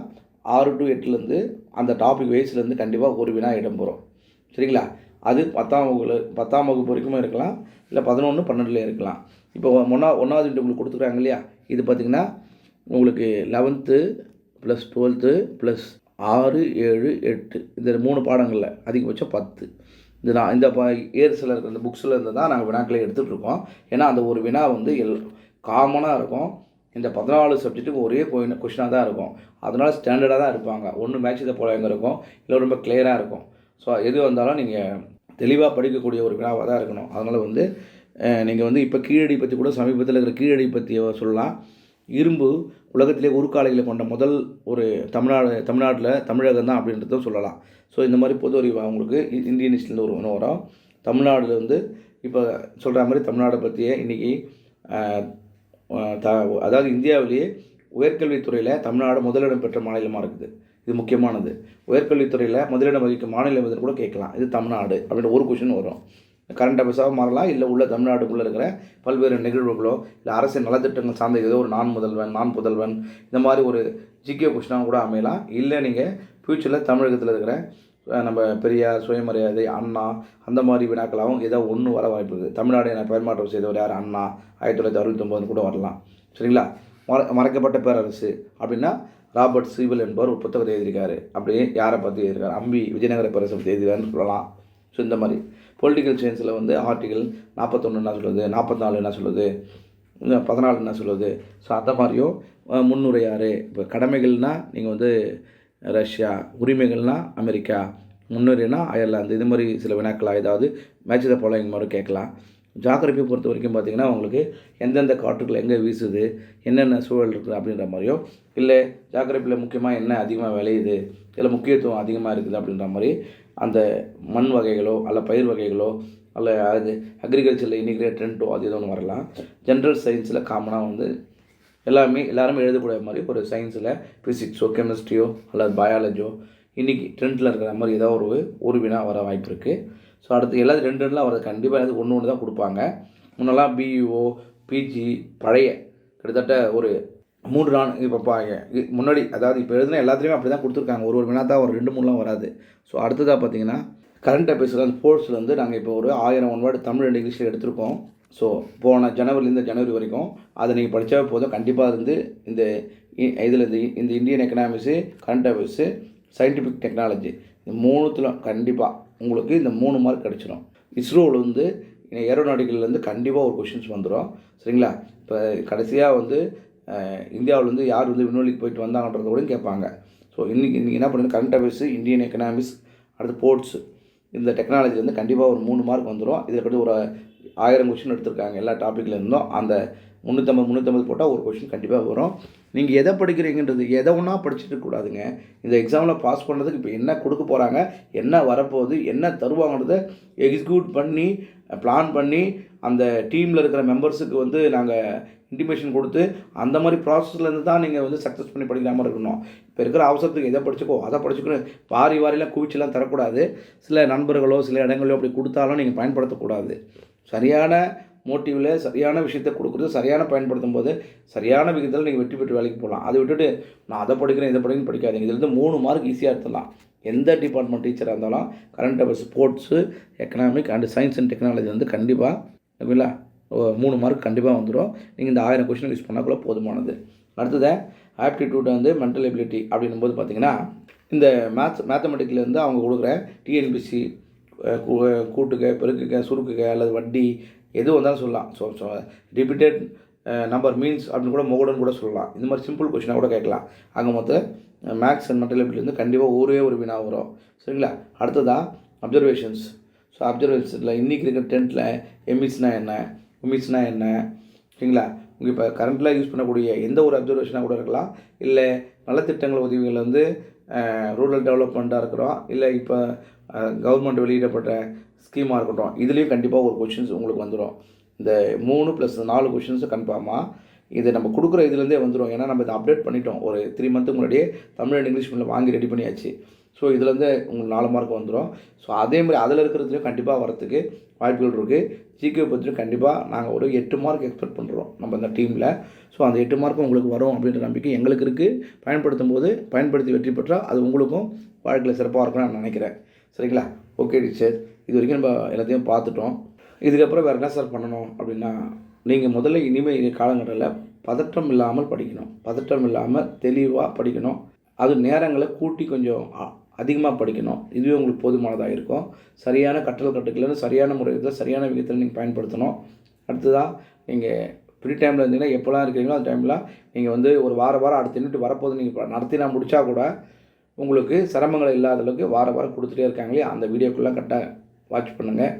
6 to 8லேருந்து அந்த டாபிக் வைஸ்லேருந்து கண்டிப்பாக ஒரு வினா இடம்பெறும். சரிங்களா? அது 10ஆம் வகுப்பு வரைக்கும் இருக்கலாம், இல்லை 11, 12ல இருக்கலாம். இப்போ ஒன்றாவது யூனிட் உங்களுக்கு கொடுத்துருக்காங்க இல்லையா, இது பார்த்திங்கன்னா உங்களுக்கு 11th + 12th + 6, 7, 8 இந்த 3 பாடங்களில் அதிகபட்சம் 10. இது நான் இந்த இயர்ஸில் இருக்கிற இந்த புக்ஸில் இருந்து தான் நாங்கள் வினாக்களை எடுத்துகிட்ருக்கோம். ஏன்னா அந்த ஒரு வினா வந்து காமனாக இருக்கும். இந்த 14 சப்ஜெக்ட்டுக்கு ஒரே கொஷினாக தான் இருக்கும். அதனால் ஸ்டாண்டர்டாக தான் இருப்பாங்க. ஒன்று மேட்ச் இதை போல எங்கே இருக்கும், இல்லை ரொம்ப கிளியராக இருக்கும். ஸோ எது வந்தாலும் நீங்கள் தெளிவாக படிக்கக்கூடிய ஒரு வினாவாக தான் இருக்கணும். அதனால் வந்து நீங்கள் வந்து இப்போ கீழடி பற்றி கூட சமீபத்தில் இருக்கிற கீழடி பற்றி சொல்லலாம். இரும்பு உலகத்திலே உருக்காலைகளை கொண்ட முதல் ஒரு தமிழ்நாட்டில் தமிழகம் தான் அப்படின்றதும் சொல்லலாம். ஸோ இந்த மாதிரி பொது அறிவு அவங்களுக்கு இந்தியன் ஹிஸ்ட்ரியில் ஒரு ஒன்று வரும். தமிழ்நாட்டில் வந்து இப்போ சொல்கிற மாதிரி தமிழ்நாடை பற்றியே இன்றைக்கி அதாவது இந்தியாவிலேயே உயர்கல்வித்துறையில் தமிழ்நாடு முதலிடம் பெற்ற மாநிலமாக இருக்குது. இது முக்கியமானது. உயர்கல்வித்துறையில் முதலிடம் வகிக்கும் மாநிலம் எதுன்னு கூட கேட்கலாம். இது தமிழ்நாடு அப்படின்ற ஒரு கொஷின் வரும். கரண்ட் அஃபேர்ஸாக மாறலாம், இல்லை உள்ள தமிழ்நாட்டுக்குள்ளே இருக்கிற பல்வேறு நிகழ்வுகளோ, இல்லை அரசின் நலத்திட்டங்கள் சார்ந்த ஏதோ ஒரு நான் புதல்வன் இந்த மாதிரி ஒரு ஜிகே கொஷினாக கூட அமையலாம். இல்லை நீங்கள் ஃப்யூச்சரில் தமிழகத்தில் இருக்கிற நம்ம பெரியார், சுயமரியாதை, அண்ணா அந்த மாதிரி வினாக்களாகவும் ஏதோ ஒன்று வர வாய்ப்பு இருக்குது. தமிழ்நாடு என பெயர் மாற்றம் செய்தவர் யார், அண்ணா 1969 கூட வரலாம். சரிங்களா? மறைக்கப்பட்ட பேரரசு அப்படின்னா ராபர்ட் சீவல் என்பவர் ஒரு புத்தகத்தை எழுதியிருக்காரு. அப்படியே யாரை பற்றி எழுதியிருக்காரு, அம்பி விஜயநகர பேரரசை பற்றி எழுதியிருக்காருன்னு சொல்லலாம். ஸோ இந்த மாதிரி பொலிட்டிக்கல் சயின்ஸில் வந்து ஆர்டிகல் 41 என்ன சொல்லுது, 44 என்ன சொல்லுது, 14 என்ன சொல்லுது. ஸோ அந்த மாதிரியும் முன்னுரை யார், இப்போ கடமைகள்னால் நீங்கள் வந்து ரஷ்யா, உரிமைகள்னால் அமெரிக்கா, முன்னுரைனா அயர்லாந்து, இது மாதிரி சில வினாக்களாக ஏதாவது மேட்ச் த ஃபாலோயிங் மாதிரி கேட்கலாம். ஜாகிரபியை பொறுத்த வரைக்கும் பார்த்திங்கன்னா உங்களுக்கு எந்தெந்த காற்றுகள் எங்கே வீசுது, என்னென்ன சூழல் இருக்குது அப்படின்ற மாதிரியும், இல்லை ஜாகிரபியில் முக்கியமாக என்ன அதிகமாக விளையுது, இல்லை முக்கியத்துவம் அதிகமாக இருக்குது அப்படின்ற மாதிரி அந்த மண் வகைகளோ அல்ல பயிர் வகைகளோ அல்ல அது அக்ரிகல்ச்சரில் இன்டிகிரேட் ட்ரெண்டோ அது எதுவும் வரலாம். ஜென்ரல் சயின்ஸில் காமனாக வந்து எல்லாருமே எழுதக்கூடிய மாதிரி ஒரு சயின்ஸில் ஃபிசிக்ஸோ கெமிஸ்ட்ரியோ அல்லது பயாலஜியோ இன்றைக்கி ட்ரெண்டில் இருக்கிற மாதிரி ஏதாவது ஒரு வினா வர வாய்ப்பு இருக்குது. ஸோ அடுத்து எல்லாத்தையும் 2 வரது கண்டிப்பாக எனக்கு ஒன்று தான் கொடுப்பாங்க. முன்னெல்லாம் பிஇஓ, பிஜி பழைய கிட்டத்தட்ட ஒரு 3 இப்போ முன்னாடி அதாவது இப்போ எழுதுனா எல்லாத்துலேயுமே அப்படி தான் கொடுத்துருக்காங்க. ஒரு வினா தான் ஒரு 2-3 வராது. ஸோ அடுத்ததாக பார்த்தீங்கன்னா கரண்ட் அஃபேர்ஸில் அந்த ஸ்போர்ட்ஸில் வந்து நாங்கள் இப்போ ஒரு 1000 வேர்டு தமிழ் அண்ட் இங்கிலீஷில் எடுத்திருக்கோம். ஸோ போன ஜனவரிலேருந்து ஜனவரி வரைக்கும் அதை நீங்கள் படித்தா போதும். கண்டிப்பாக இருந்து இந்த இதில் இந்த Indian economics, current affairs, scientific technology இந்த 3த்திலும் கண்டிப்பாக உங்களுக்கு இந்த 3 மார்க் கிடச்சிடும். இஸ்ரோவில் வந்து ஏரோநாட்டிக்கல்லேருந்து கண்டிப்பாக ஒரு கொஷின்ஸ் வந்துடும். சரிங்களா? இப்போ கடைசியாக வந்து இந்தியாவில் வந்து யார் வந்து விண்வெளிக்கு போயிட்டு வந்தாங்கன்றத கூட கேட்பாங்க. ஸோ இன்றைக்கி என்ன பண்ணுறது, கரண்ட் அஃபேர்ஸு, இந்தியன் எக்கனாமிக்ஸ், அடுத்து ஸ்போர்ட்ஸு, இந்த டெக்னாலஜி வந்து கண்டிப்பாக ஒரு 3 மார்க் வந்துடும். இதில் கூட ஒரு 1000 கொஷின் எடுத்திருக்காங்க எல்லா டாப்பிக்கில் இருந்தும். அந்த 350 போட்டால் ஒரு கொஷின் கண்டிப்பாக வரும். நீங்கள் எதை படிக்கிறீங்கன்றது எதை ஒன்றா படிச்சுட்டு இருக்கக்கூடாதுங்க. இந்த எக்ஸாமில் பாஸ் பண்ணுறதுக்கு இப்போ என்ன கொடுக்க போகிறாங்க, என்ன வரப்போகுது, என்ன தருவாங்கன்றதை எக்ஸிக்யூட் பண்ணி பிளான் பண்ணி அந்த டீமில் இருக்கிற மெம்பர்ஸுக்கு வந்து நாங்கள் இன்டிமேஷன் கொடுத்து அந்த மாதிரி ப்ராசஸ்லேருந்து தான் நீங்கள் வந்து சக்ஸஸ் பண்ணி படிக்கிற மாதிரி இருக்கணும். இப்போ இருக்கிற அவசரத்துக்கு எதை படிச்சுக்கோ அதை படிச்சுக்கணும் வாரிலாம் குவிச்செல்லாம் தரக்கூடாது. சில நண்பர்களோ சில இடங்களோ அப்படி கொடுத்தாலும் நீங்கள் பயன்படுத்தக்கூடாது. சரியான மோட்டிவில் சரியான விஷயத்தை கொடுக்குறது, சரியான பயன்படுத்தும் போது சரியான விகிதத்தில் நீங்கள் வெற்றி பெற்று வேலைக்கு போகலாம். அதை விட்டுட்டு நான் அதை படிக்கிறேன் இதை படிக்கிறேன்னு படிக்காதீங்க. இதில் 3 மார்க் ஈஸியாக எடுத்துடலாம். எந்த டிபார்ட்மெண்ட் டீச்சராக இருந்தாலும் current affairs, sports, economic and science and technology வந்து கண்டிப்பாக ஓகேங்களா 3 மார்க் கண்டிப்பாக வந்துடும். நீங்கள் இந்த 1000 கொஷின் யூஸ் பண்ணால் கூட போதுமானது. அடுத்தது ஆப்டிடியூட் வந்து மென்டல் எபிலிட்டி அப்படின்னும் போது பார்த்திங்கன்னா இந்த மேத்தமெட்டிக்லேருந்து அவங்க கொடுக்குற டிஎன்பிசி கூட்டுக, பெருக்குக, சுருக்குக அல்லது வட்டி எது வந்தாலும் சொல்லலாம். ஸோ ரிப்பீட்டட் நம்பர் மீன்ஸ் அப்படின்னு கூட மோகடன் கூட சொல்லலாம். இந்த மாதிரி சிம்பிள் கொஷினாக கூட கேட்கலாம். அங்கே மொத்தம் மேக்ஸ் அண்ட் மென்டல் எபிலிட்டிலேருந்து கண்டிப்பாக ஒரு வினா வரும். சரிங்களா? அடுத்ததாக அப்சர்வேஷன்ஸ். ஸோ அப்சர்வேஷன்ஸில் இன்றைக்கி இருக்கிற 10th எமிஸ்னா என்ன, உமிஸ்னா என்ன, சரிங்களா? உங்கள் இப்போ கரண்ட்டில் யூஸ் பண்ணக்கூடிய எந்த ஒரு அப்சர்வேஷனாக கூட இருக்கலாம். இல்லை நலத்திட்டங்கள் உதவிகள் வந்து ரூரல் டெவலப்மெண்ட்டாக இருக்கிறோம், இல்லை இப்போ கவர்மெண்ட் வெளியிடப்பட்ட ஸ்கீமாக இருக்கட்டும், இதுலேயும் கண்டிப்பாக ஒரு கொஷின்ஸ் உங்களுக்கு வந்துடும். இந்த 3 + 4 கொஷின்ஸு கன்ஃபார்மாக இது நம்ம கொடுக்குற இதுலேருந்தே வந்துடும். ஏன்னா நம்ம இதை அப்டேட் பண்ணிட்டோம். ஒரு 3 மந்த்துக்கு முன்னாடியே தமிழ் அண்ட் இங்கிலீஷ் மீடியம் வாங்கி ரெடி பண்ணியாச்சு. ஸோ இதுலேருந்து உங்களுக்கு 4 மார்க் வந்துடும். ஸோ அதேமாதிரி அதில் இருக்கிறதுலையும் கண்டிப்பாக வரத்துக்கு வாய்ப்புகள் இருக்குது. ஜிகே பற்றியும் கண்டிப்பாக நாங்கள் ஒரு 8 மார்க் எக்ஸ்பெக்ட் பண்ணுறோம் நம்ம இந்த டீமில். ஸோ அந்த 8 மார்க்கும் உங்களுக்கு வரும் அப்படின்ற நம்பிக்கை எங்களுக்கு இருக்குது. பயன்படுத்தி வெற்றி பெற்றால் அது உங்களுக்கும் வாழ்க்கையில் சிறப்பாக இருக்கும்னு நான் நினைக்கிறேன். சரிங்களா? ஓகே டீச்சர், இது வரைக்கும் நம்ம எல்லாத்தையும் பார்த்துட்டோம். இதுக்கப்புறம் வேறு என்ன சார் பண்ணணும் அப்படின்னா, நீங்கள் முதல்ல இனிமேல் காலங்கட்டத்தில் பதட்டம் இல்லாமல் படிக்கணும். பதட்டம் இல்லாமல் தெளிவாக படிக்கணும். அது நேரங்களை கூட்டி கொஞ்சம் அதிகமாக படிக்கணும். இதுவே உங்களுக்கு போதுமானதாக இருக்கும். சரியான கற்றுக்கலன்னு சரியான முறையில் சரியான விதத்தில் நீங்கள் பயன்படுத்தணும். அடுத்ததாக நீங்கள் ஃப்ரீ டைமில் இருந்தீங்கன்னா எப்போலாம் இருக்கிறீங்களோ அந்த டைமில் நீங்கள் வந்து ஒரு வாரம் அடுத்த யூனிட் வரப்போது நீங்கள் நடத்தினா முடித்தா கூட உங்களுக்கு சிரமங்கள் இல்லாத அளவுக்கு வாரம் கொடுத்துட்டே இருக்காங்களே அந்த வீடியோக்குள்ளே கரெக்டாக வாட்ச் பண்ணுங்கள்.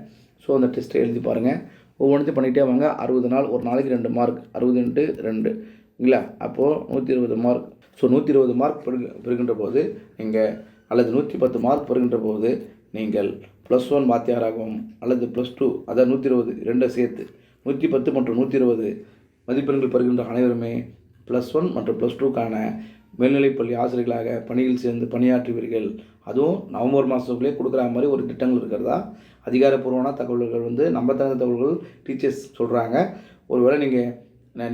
ஸோ அந்த டெஸ்ட்டை எழுதி பாருங்கள். ஒவ்வொன்றையும் பண்ணிகிட்டே வாங்க. 60 நாள், ஒரு நாளைக்கு 2 மார்க், 60 × 2 இல்லைங்களா? அப்போது 120 மார்க். ஸோ 120 மார்க் பெறுகின்ற போது நீங்கள் அல்லது 110 மார்க் பெறுகின்ற போது நீங்கள் +1 வாத்தியாராகவும் அல்லது +2 அதாவது 120 2 சேர்த்து 110 மற்றும் 120 மதிப்பெண்கள் பெறுகின்ற அனைவருமே +1 மற்றும் +2க்கான மேல்நிலைப்பள்ளி ஆசிரியர்களாக பணியில் சேர்ந்து பணியாற்றுவீர்கள். அதுவும் நவம்பர் மாதத்துக்குள்ளே கொடுக்குற மாதிரி ஒரு திட்டங்கள் இருக்கிறதா அதிகாரப்பூர்வமான தகவல்கள் வந்து நம்ம தகுந்த தகவல்கள் டீச்சர்ஸ் சொல்கிறாங்க. ஒருவேளை நீங்கள்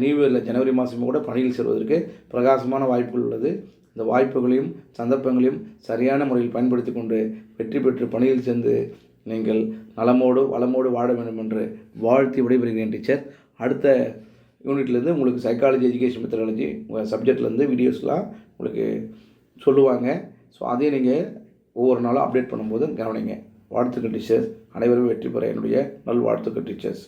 நியூ இயரில் ஜனவரி மாதமும் கூட பணியில் சேர்வதற்கு பிரகாசமான வாய்ப்புகள் உள்ளது. இந்த வாய்ப்புகளையும் சந்தர்ப்பங்களையும் சரியான முறையில் பயன்படுத்தி கொண்டு வெற்றி பெற்று பணியில் சேர்ந்து நீங்கள் நலமோடு வளமோடு வாழ வேண்டும் என்று வாழ்த்தி விடைபெறுகிறேன் டீச்சர். அடுத்த யூனிட்லேருந்து உங்களுக்கு சைக்காலஜி, எஜுகேஷன் மெத்தடாலஜி சப்ஜெக்ட்லேருந்து வீடியோஸ்லாம் உங்களுக்கு சொல்லுவாங்க. ஸோ அதையும் நீங்கள் ஒவ்வொரு நாளும் அப்டேட் பண்ணும்போது கவனிங்க. வாழ்த்துக்கள் டீச்சர்ஸ். அனைவரும் வெற்றி பெற என்னுடைய நல்வாழ்த்துக்கள் டீச்சர்ஸ்.